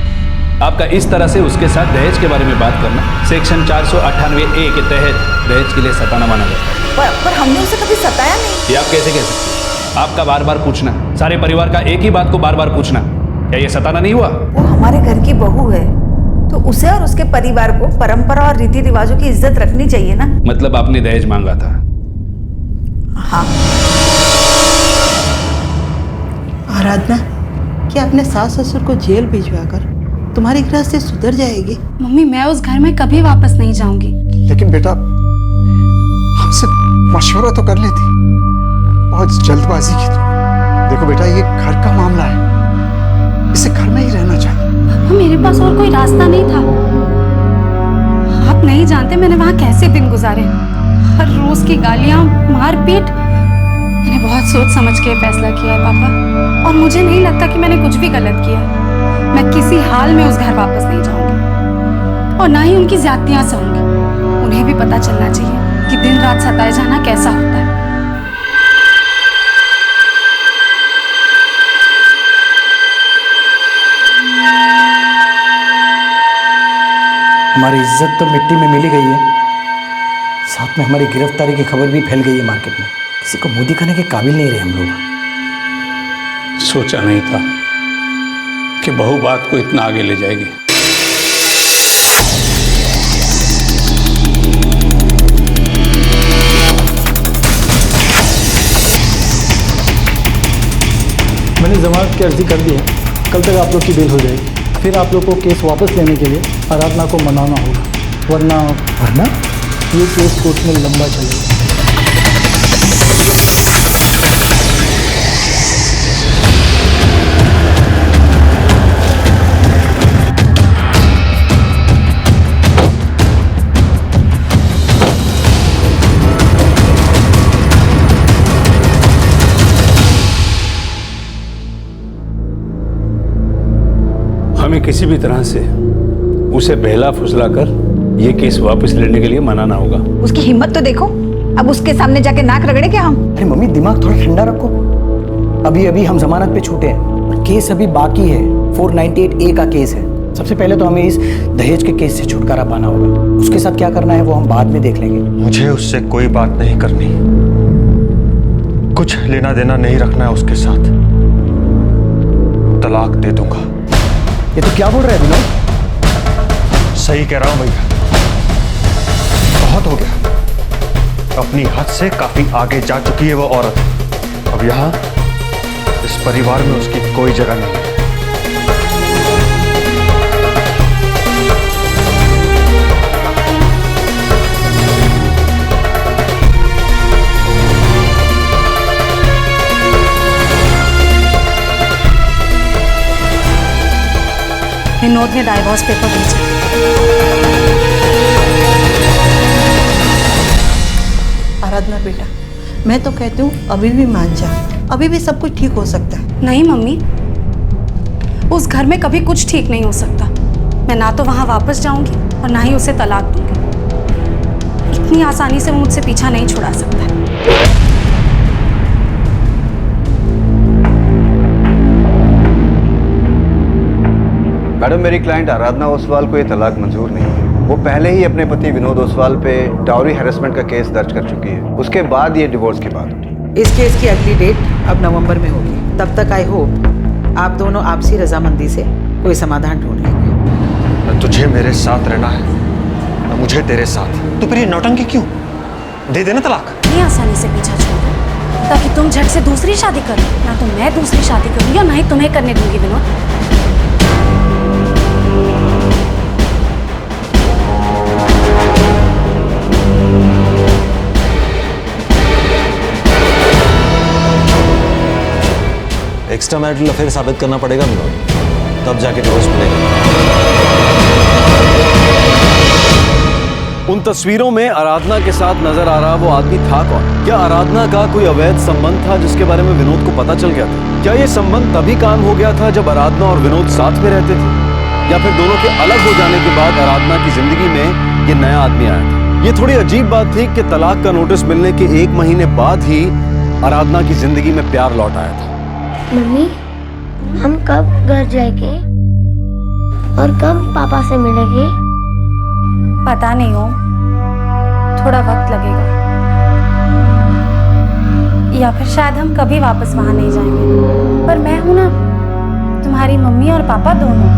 आपका इस तरह से उसके साथ दहेज के बारे में बात करना सेक्शन 498A के तहत दहेज के लिए सताना माना जाता है।
पर हमने उसे कभी सताया नहीं।
ये आप कैसे कह सकते हैं? आपका बार बार पूछना, सारे परिवार का एक ही बात को बार बार पूछना, क्या ये सताना नहीं हुआ?
वो हमारे घर की बहू है, तो उसे और उसके परिवार को परंपरा और रीति रिवाजों की इज्जत रखनी चाहिए ना।
मतलब आपने दहेज मांगा था?
हाँ।
आराधना, क्या अपने सास ससुर को जेल भिजवा कर तुम्हारी गृहस्थी सुधर जाएगी?
मम्मी मैं उस घर में कभी वापस नहीं जाऊंगी।
लेकिन बेटा हमसे मशवरा तो कर लेती, बहुत जल्दबाजी की तो। देखो बेटा ये घर का मामला है, इसे घर में ही रहना चाहिए।
पापा मेरे पास और कोई रास्ता नहीं था। आप नहीं जानते मैंने वहाँ कैसे दिन गुजारे, हर रोज की गालियाँ, मारपीट। मैंने बहुत सोच समझ के फैसला किया है पापा, और मुझे नहीं लगता कि मैंने कुछ भी गलत किया। मैं किसी हाल में उस घर वापस नहीं जाऊंगी और ना ही उनकी ज्यादतियां सहूंगी। उन्हें भी पता चलना चाहिए कि दिन रात सताए जाना कैसा होता है।
हमारी इज्जत तो मिट्टी में मिली गई है, साथ में हमारी गिरफ्तारी की खबर भी फैल गई है मार्केट में। किसी को मुंह दिखाने के काबिल नहीं रहे हम लोग।
सोचा नहीं था कि बहू बात को इतना आगे ले जाएगी।
मैंने जमानत की अर्जी कर दी है, कल तक आप लोग की बेल हो जाएगी। फिर आप लोग को केस वापस लेने के लिए आराधना को मनाना होगा, वरना ये केस कोर्ट में लंबा चलेगा।
हमें किसी भी तरह से उसे बहला फुसला कर ये केस वापस लेने के लिए मनाना होगा।
उसकी हिम्मत तो देखो, अब उसके सामने जाके नाक रगड़े क्या हम?
अरे मम्मी दिमाग थोड़ा ठंडा रखो, अभी अभी हम जमानत पे छूटे हैं और केस अभी बाकी है। 498A का केस है। सबसे पहले तो हमें इस दहेज के केस से छुटकारा पाना होगा। उसके साथ क्या करना है वो हम बाद में देख लेंगे।
मुझे उससे कोई बात नहीं करनी, कुछ लेना देना नहीं रखना है उसके साथ। तलाक दे दूंगा।
ये तो क्या बोल रहे हैं विनोद?
सही कह रहा हूं भैया, बहुत हो गया। अपनी हद से काफी आगे जा चुकी है वो औरत। अब यहां इस परिवार में उसकी कोई जगह नहीं है।
विनोद ने डाइवोर्स पेपर भेजा।
आराधना बेटा, मैं तो कहती हूँ अभी भी मान जा, अभी भी सब कुछ ठीक हो सकता है।
नहीं मम्मी, उस घर में कभी कुछ ठीक नहीं हो सकता। मैं ना तो वहां वापस जाऊंगी और ना ही उसे तलाक दूंगी। इतनी आसानी से वो मुझसे पीछा नहीं छुड़ा सकता।
मैडम, मेरी क्लाइंट आराधना ओसवाल को ये तलाक मंजूर नहीं है। वो पहले ही अपने पति विनोद ओसवाल पे डाउरी हैरेसमेंट का केस दर्ज कर चुकी है। उसके बाद ये डिवोर्स की बात उठी।
इस केस की अगली डेट अब नवंबर में होगी। तब तक आई होप आप दोनों आपसी रजामंदी से कोई समाधान ढूंढ लेंगे।
न तुझे मेरे साथ रहना है, न
मुझे तेरे साथ, तो फिर ये नौटंकी क्यों? दे देना तलाक।
ये आसानी से पीछा छोड़ दो ताकि तुम झट से दूसरी शादी करो। ना तो मैं दूसरी शादी करूंगी और ना ही तुम्हें करने दूंगी विनोद।
एक्स्ट्रा मैरिटल अफेयर साबित करना पड़ेगा विनोद, तब जाके डिवोर्स मिलेगा।
उन तस्वीरों में आराधना के साथ नजर आ रहा वो आदमी था कौन? क्या आराधना का कोई अवैध संबंध था जिसके बारे में विनोद को पता चल गया था? क्या ये संबंध तभी काम हो गया था जब आराधना और विनोद साथ में रहते थे, या फिर दोनों के अलग हो जाने के बाद आराधना की जिंदगी में ये नया आदमी आया था? ये थोड़ी अजीब बात थी कि तलाक का नोटिस मिलने के 1 महीने बाद ही आराधना की जिंदगी में प्यार लौट आया था।
मम्मी, हम कब घर जाएंगे और कब पापा से मिलेंगे?
पता नहीं हो, थोड़ा वक्त लगेगा, या फिर शायद हम कभी वापस वहां नहीं जाएंगे। पर मैं हूं ना, तुम्हारी मम्मी और पापा दोनों।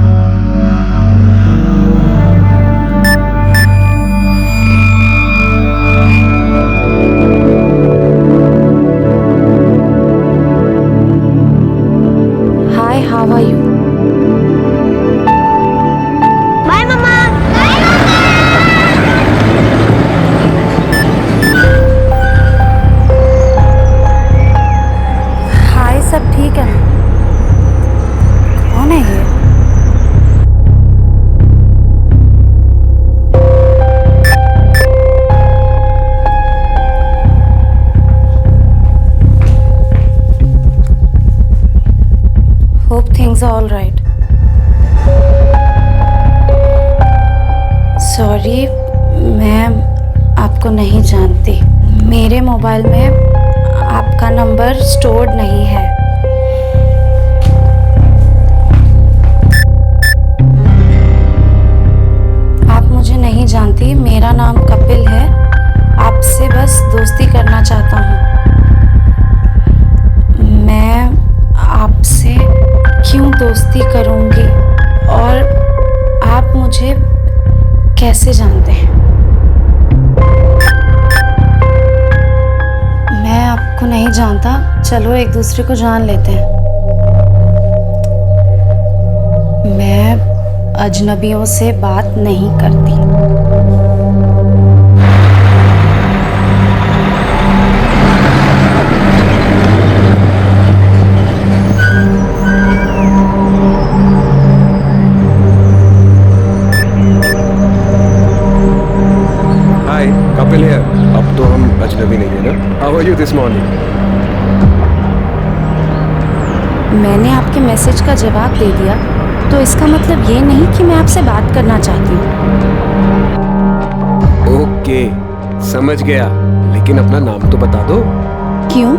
हाय, हाउ आर यू?
बाय मम्मा।
हाय, सब ठीक है ना? कौन है ये? Hope things are all right. Sorry, मैं आपको नहीं जानती। मेरे मोबाइल में आपका नंबर स्टोर्ड नहीं है। आप मुझे नहीं जानती, मेरा नाम कपिल है। आपसे बस दोस्ती करना चाहता हूँ। मैं आपसे क्यों दोस्ती करूँगी और आप मुझे कैसे जानते हैं? मैं आपको नहीं जानता, चलो एक दूसरे को जान लेते हैं। मैं अजनबियों से बात नहीं करती।
Hi, Kapil here. अब तो हम अजनबी नहीं है ना? How are you this morning?
मैंने आपके मैसेज का जवाब दे दिया, तो इसका मतलब ये नहीं कि मैं आपसे बात करना चाहती हूँ।
ओके, समझ गया, लेकिन अपना नाम तो बता दो।
क्यों?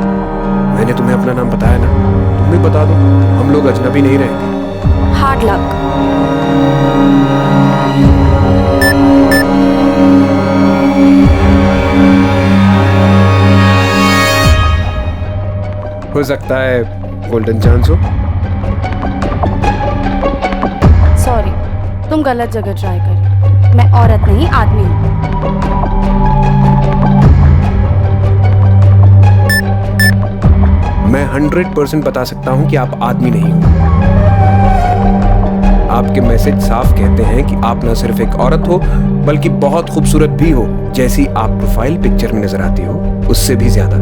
मैंने तुम्हें अपना नाम बताया ना, तुम भी बता दो, हम लोग अजनबी नहीं रहेंगे।
Hard luck.
हो सकता है गोल्डन चांस हो।
सॉरी, तुम गलत जगह ट्राई करी। मैं औरत नहीं, आदमी हूँ।
मैं 100% बता सकता हूँ कि आप आदमी नहीं हो। आपके मैसेज साफ कहते हैं कि आप न सिर्फ एक औरत हो, बल्कि बहुत खूबसूरत भी हो, जैसी आप प्रोफाइल पिक्चर में नजर आती हो, उससे भी ज्यादा।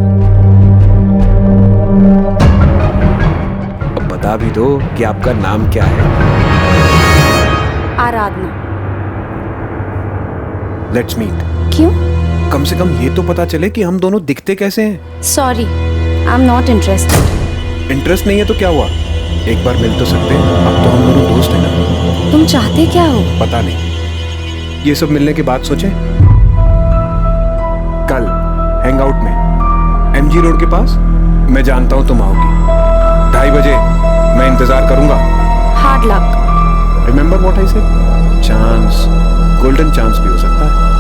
अब बता भी दो कि आपका नाम क्या है।
आराधना।
Let's meet.
क्यों?
कम से कम ये तो पता चले कि हम दोनों दिखते कैसे हैं।
Sorry, I am not interested.
Interest नहीं है तो क्या हुआ, एक बार मिल तो सकते हैं। अब तो हम दोनों दोस्त हैं ना।
तुम चाहते क्या हो?
पता नहीं, ये सब मिलने के बाद सोचें। कल हैंगआउट में एमजी रोड के पास, मैं जानता हूं तुम आओगी। 2:30 बजे मैं इंतजार करूंगा।
Hard luck.
Remember what I said? Chance, golden chance भी हो सकता है।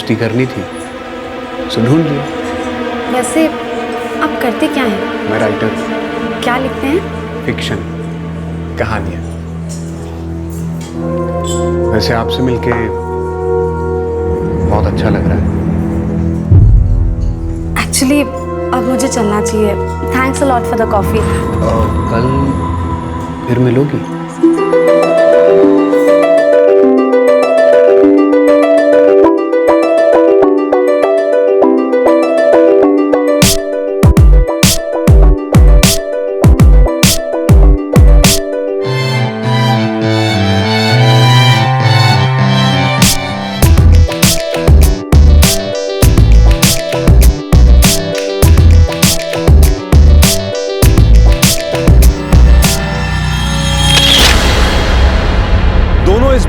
दोस्ती करनी थी, सो ढूंढ लिया।
वैसे आप करते क्या हैं?
मैं राइटर हूँ।
क्या लिखते हैं?
फिक्शन, कहानियाँ। वैसे आपसे मिलके बहुत अच्छा लग रहा है।
एक्चुअली अब मुझे चलना चाहिए। Thanks a lot for the coffee.
कल फिर मिलोगी?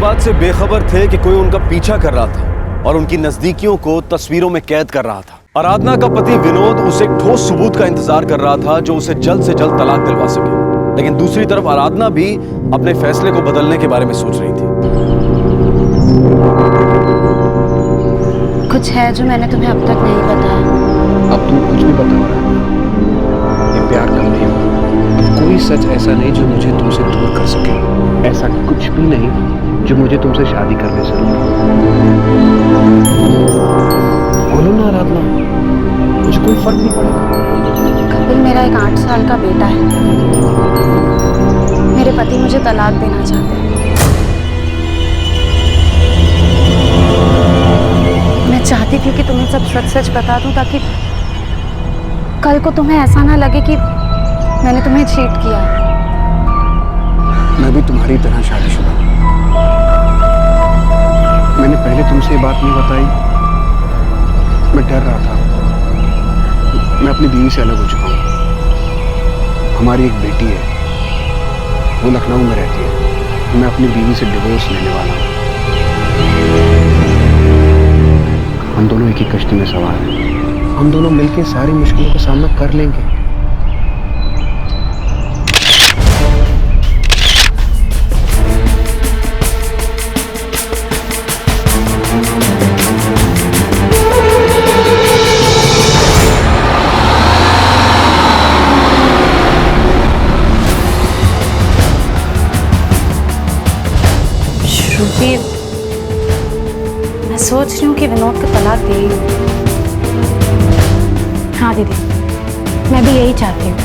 बात से बेखबर थे कि कोई उनका पीछा कर रहा था और उनकी नजदीकियों को तस्वीरों में कैद कर रहा था। आराधना का पति विनोद उसे एक ठोस सबूत का इंतजार कर रहा था जो उसे जल्द से जल्द तलाक दिलवा सके। लेकिन दूसरी तरफ आराधना भी अपने फैसले को बदलने के बारे में सोच रही थी।
कुछ है जो मैंने तुम्हें अब तक नहीं बताया।
अब तुम कुछ भी बताओ आराधना, ये प्यार कम नहीं हुआ। अब कोई सच ऐसा नहीं जो मुझे तुमसे दूर कर सके। ऐसा कुछ भी नहीं जो मुझे तुमसे शादी करने से रोके। बोलो ना आराधना, मुझे कोई फर्क नहीं पड़ेगा।
कपिल, मेरा एक 8 साल का बेटा है। मेरे पति मुझे तलाक देना चाहते हैं। मैं चाहती थी कि तुम्हें सब सच सच बता दूं ताकि कल को तुम्हें ऐसा ना लगे कि मैंने तुम्हें चीट किया।
मैं भी तुम्हारी तरह शादीशुदा हूं। मैंने पहले तुमसे ये बात नहीं बताई, मैं डर रहा था। मैं अपनी बीवी से अलग हो चुका हूँ। हमारी एक बेटी है, वो लखनऊ में रहती है। मैं अपनी बीवी से डिवोर्स लेने वाला हूँ। हम दोनों एक ही कश्ती में सवार हैं। हम दोनों मिलकर सारी मुश्किलों का सामना कर लेंगे।
श्रुति, मैं सोच रही हूँ कि विनोद को तलाक दे ही दूँ। हाँ दीदी, मैं भी यही चाहती हूँ।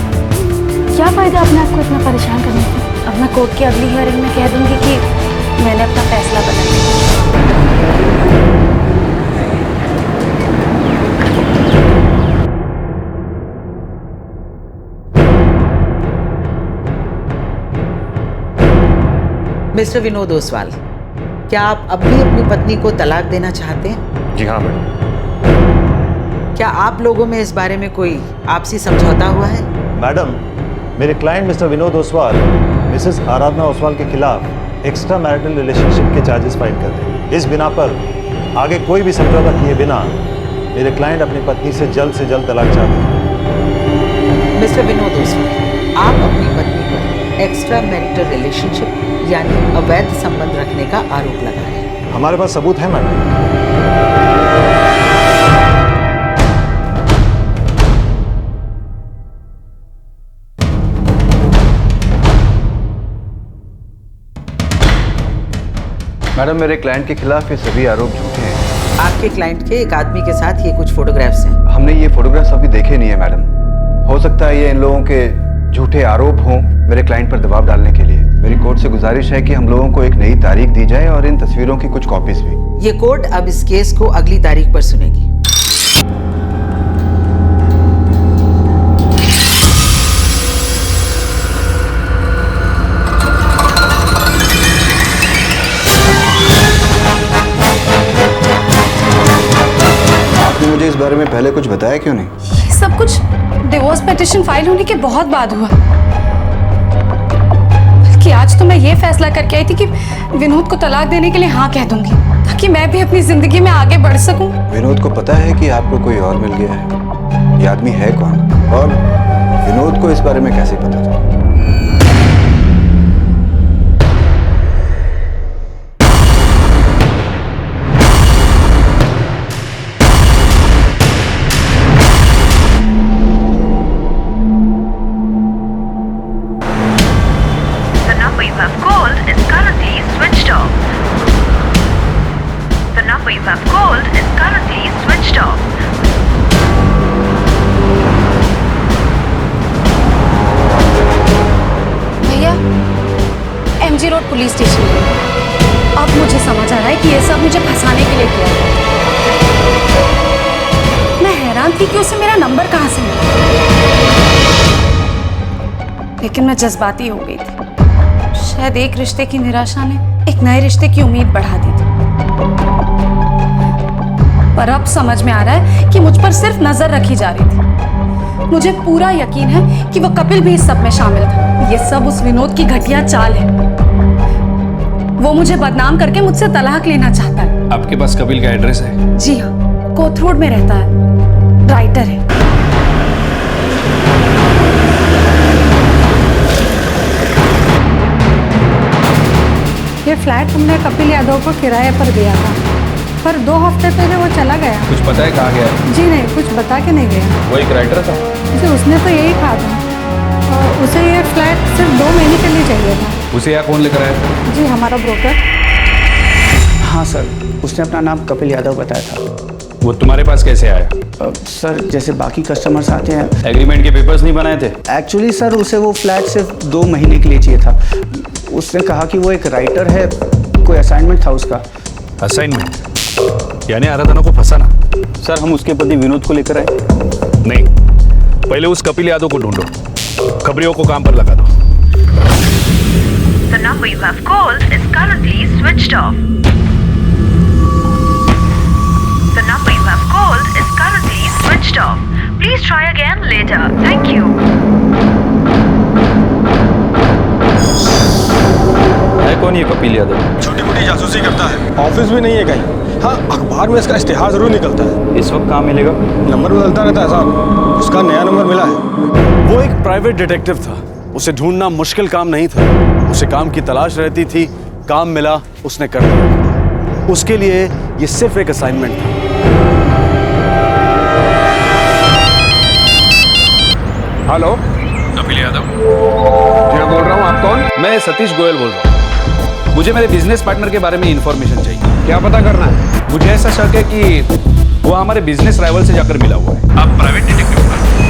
क्या फायदा अपने आप को इतना परेशान करने से? अब मैं कोर्ट की अगली हियरिंग में कह दूंगी कि मैंने अपना फैसला बदल लिया।
मिस्टर विनोद ओसवाल, क्या आप अब भी अपनी पत्नी को तलाक देना चाहते हैं?
जी हाँ मैडम।
क्या आप लोगों में इस बारे में कोई आपसी समझौता हुआ है?
मैडम, मेरे client mister Vinod Oswal missus Aradhana Oswal के खिलाफ एक्स्ट्रा मैरिटल रिलेशनशिप के चार्जेस फाइल कर दें। इस बिना पर आगे कोई भी समझौता किए बिना मेरे क्लाइंट अपनी पत्नी से जल्द तलाक चाहते हैं।
मिस्टर विनोद ओसवाल, आप अपनी पत्नी पर एक्स्ट्रा मैरिटल रिलेशनशिप यानी अवैध संबंध रखने का आरोप लगा रहे हैं।
हमारे पास सबूत है मैडम।
मैडम, मेरे क्लाइंट के खिलाफ ये सभी आरोप झूठे हैं।
आपके क्लाइंट के एक आदमी के साथ ये कुछ फोटोग्राफ्स हैं।
हमने ये फोटोग्राफ्स अभी देखे नहीं है मैडम। हो सकता है ये इन लोगों के झूठे आरोप हों मेरे क्लाइंट पर दबाव डालने के लिए। मेरी कोर्ट से गुजारिश है कि हम लोगों को एक नई तारीख दी जाए और इन तस्वीरों की कुछ कॉपीज भी।
ये कोर्ट अब इस केस को अगली तारीख पर सुनेगी।
आपने मुझे इस बारे में पहले कुछ बताया क्यों नहीं?
ये सब कुछ डिवोर्स पिटीशन फाइल होने के बहुत बाद हुआ। बल्कि आज तो मैं ये फैसला करके आई थी कि विनोद को तलाक देने के लिए हाँ कह दूंगी ताकि मैं भी अपनी जिंदगी में आगे बढ़ सकूं।
विनोद को पता है कि आपको कोई और मिल गया है? ये आदमी है कौन और विनोद को इस बारे में कैसे पता चला?
पुलिस स्टेशन गई। अब मुझे समझ आ रहा है कि ये सब मुझे फंसाने के लिए किया गया। मैं हैरान थी कि उसे मेरा नंबर कहाँ से मिला, लेकिन मैं जज्बाती हो गई थी। शायद एक रिश्ते की निराशा ने एक नए रिश्ते की उम्मीद बढ़ा दी थी। पर अब समझ में आ रहा है कि मुझ पर सिर्फ नजर रखी जा रही थी। मुझे पूरा यकीन है कि वो कपिल भी इस सब में शामिल था। ये सब उस विनोद की घटिया चाल है। वो मुझे बदनाम करके मुझसे तलाक लेना चाहता है।
आपके पास कपिल का एड्रेस है?
जी हाँ, कोथरूड में रहता है, राइटर है।
ये फ्लैट हमने कपिल यादव को किराए पर दिया था, पर 2 हफ्ते पहले वो चला गया।
कुछ पता है कहाँ गया है?
जी नहीं, कुछ बता के नहीं गया।
वो एक राइटर था?
जी, उसने तो यही कहा था। और उसे ये फ्लैट सिर्फ 2 महीने के लिए चाहिए था।
उसे यहाँ कौन लेकर आया था?
जी, हमारा ब्रोकर।
हाँ सर, उसने अपना नाम कपिल यादव बताया था।
वो तुम्हारे पास कैसे आया?
सर, जैसे बाकी कस्टमर्स आते हैं।
एग्रीमेंट के पेपर्स नहीं बनाए थे?
एक्चुअली सर, उसे वो फ्लैट सिर्फ 2 महीने के लिए चाहिए था। उसने कहा कि वो एक राइटर है, कोई असाइनमेंट था उसका।
असाइनमेंट? यानी आराधना को फंसाना?
सर, हम उसके पति विनोद को लेकर आए।
नहीं, पहले उस कपिल यादव को ढूंढो, खबरियों को काम पर लगा दो।
The number you have called is currently switched off. The number you have called is currently switched off. Please try again later. Thank you.
है कौन ये कपिल यादव?
छोटी मोटी जासूसी करता है, ऑफिस भी नहीं है कहीं। हाँ, अखबार में इसका इश्तिहार जरूर निकलता है।
इस वक्त कहाँ मिलेगा?
नंबर बदलता रहता है साहब, उसका नया नंबर मिला है।
वो एक प्राइवेट डिटेक्टिव था, उसे ढूंढना मुश्किल काम नहीं था। उसे काम की तलाश रहती थी, काम मिला, उसने कर दिया। उसके लिए ये सिर्फ एक असाइनमेंट था।
हेलो,
कपिल यादव?
जी हाँ, बोल रहा हूँ। आप कौन?
मैं सतीश गोयल बोल रहा हूँ। मुझे मेरे बिजनेस पार्टनर के बारे में इंफॉर्मेशन चाहिए।
क्या पता करना है?
मुझे ऐसा शक है कि वो हमारे बिजनेस राइवल से जाकर मिला हुआ है। आप प्राइवेट डिटेक्टिव हो?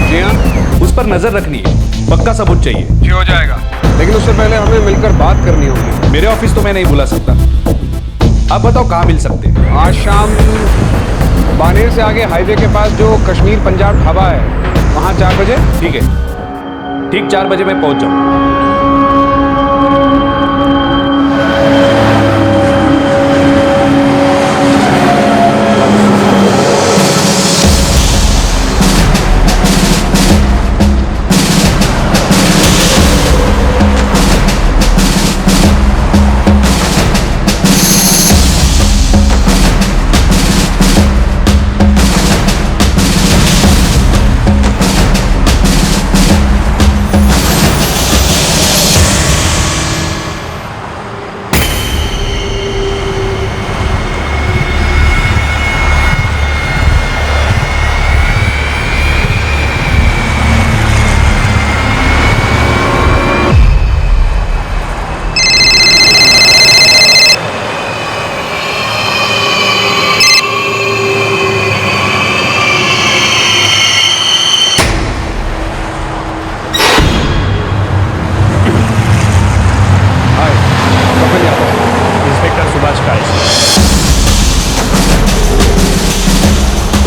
जी हाँ।
उस पर नजर रखनी है, पक्का सबूत चाहिए।
जी हो जाएगा, लेकिन उससे पहले हमें मिलकर बात करनी होगी।
मेरे ऑफिस तो मैं नहीं बुला सकता। आप बताओ कहाँ मिल सकते हैं?
आज शाम बानेर से आगे हाईवे के पास जो कश्मीर पंजाब ढाबा है, वहाँ 4 बजे।
ठीक है, ठीक 4 बजे मैं पहुंच जाऊँ।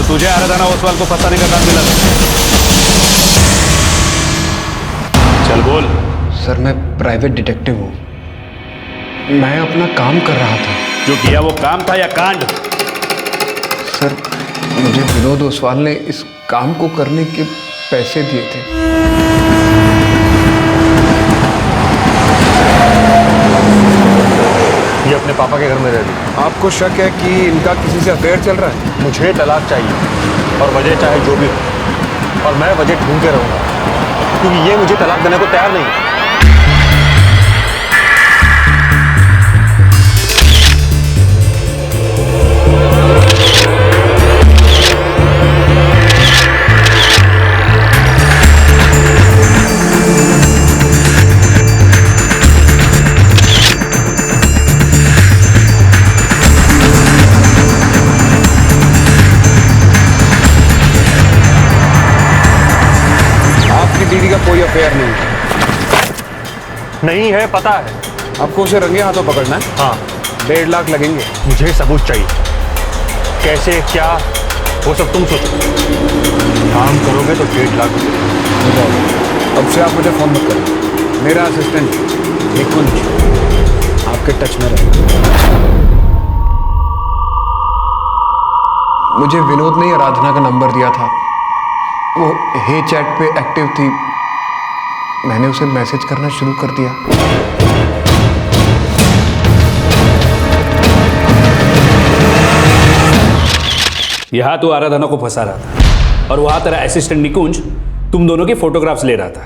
तुझे आराधना ओसवाल को फंसाने का काम मिला था? चल बोल।
सर, मैं प्राइवेट डिटेक्टिव हूँ। मैं अपना काम कर रहा था।
जो किया वो काम था या कांड?
सर, मुझे विनोद ओसवाल ने इस काम को करने के पैसे दिए थे।
ये अपने पापा के घर में रह रही है।
आपको शक है कि इनका किसी से अफेयर चल रहा है?
मुझे तलाक चाहिए, और वजह चाहे जो भी हो, और मैं वजह ढूंढते रहूंगा, क्योंकि ये मुझे तलाक देने को तैयार नहीं है।
दीदी का कोई अफेयर नहीं है।
नहीं है, पता है। आपको उसे रंगे हाथों पकड़ना है?
हाँ
1.5 लाख लगेंगे।
मुझे सबूत चाहिए, कैसे क्या वो सब तुम सोचो। काम करोगे तो 1.5 लाख रुपये।
अब से आप मुझे फोन मत करो, मेरा असिस्टेंट निकुंज आपके टच में रहेगा। मुझे विनोद ने आराधना का नंबर दिया था, वो हे चैट पे एक्टिव थी, मैंने उसे मैसेज करना शुरू कर दिया।
यहाँ तो आराधना को फंसा रहा था और वहां तेरा असिस्टेंट निकुंज तुम दोनों के फोटोग्राफ्स ले रहा था।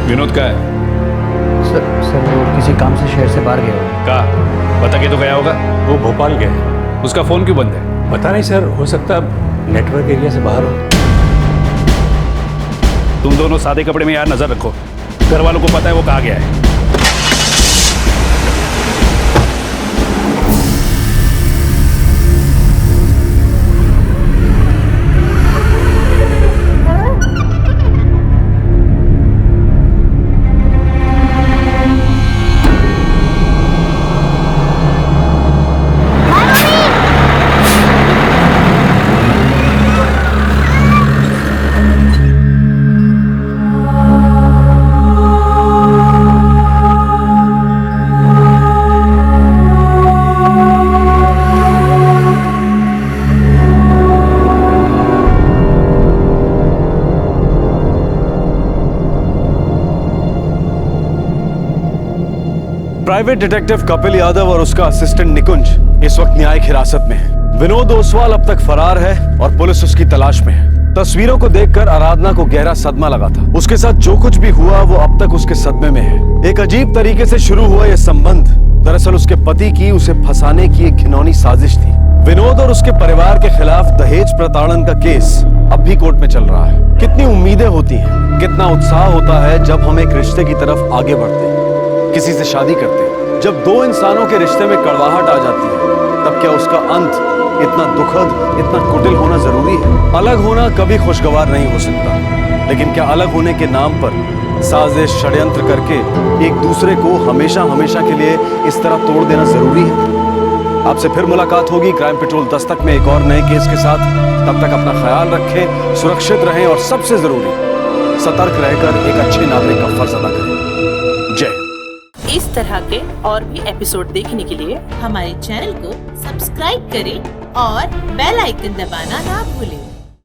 विनोद का है?
सर वो किसी काम से शहर से बाहर गया होगा।
कहा? बता के तो गया होगा।
वो भोपाल गया है।
उसका फोन क्यों बंद है?
पता नहीं सर, हो सकता है नेटवर्क एरिया से बाहर हो।
तुम दोनों सादे कपड़े में यार नजर रखो, घर वालों को पता है वो कहाँ गया है।
प्राइवेट डिटेक्टिव कपिल यादव और उसका असिस्टेंट निकुंज इस वक्त न्यायिक हिरासत में है। विनोद ओसवाल अब तक फरार है और पुलिस उसकी तलाश में है। तस्वीरों को देखकर आराधना को गहरा सदमा लगा था। उसके साथ जो कुछ भी हुआ वो अब तक उसके सदमे में है। एक अजीब तरीके से शुरू हुआ यह संबंध दरअसल उसके पति की उसे फंसाने की एक घिनौनी साजिश थी। विनोद और उसके परिवार के खिलाफ दहेज प्रताड़न का केस अब भी कोर्ट में चल रहा है। कितनी उम्मीदें होती हैं, कितना उत्साह होता है जब हम एक रिश्ते की तरफ आगे बढ़ते हैं, किसी से शादी करते हैं। जब दो इंसानों के रिश्ते में कड़वाहट आ जाती है तब क्या उसका अंत इतना दुखद, इतना कुटिल होना जरूरी है? अलग होना कभी खुशगवार नहीं हो सकता, लेकिन क्या अलग होने के नाम पर साजिश षड्यंत्र करके एक दूसरे को हमेशा हमेशा के लिए इस तरह तोड़ देना जरूरी है? आपसे फिर मुलाकात होगी क्राइम पेट्रोल दस्तक में एक और नए केस के साथ। तब तक अपना ख्याल रखें, सुरक्षित रहें और सबसे जरूरी सतर्क रहकर एक अच्छे नागरिक का फर्ज अदा करें। जय।
इस तरह के और भी एपिसोड देखने के लिए हमारे चैनल को सब्सक्राइब करें और बेल आइकन दबाना ना भूलें।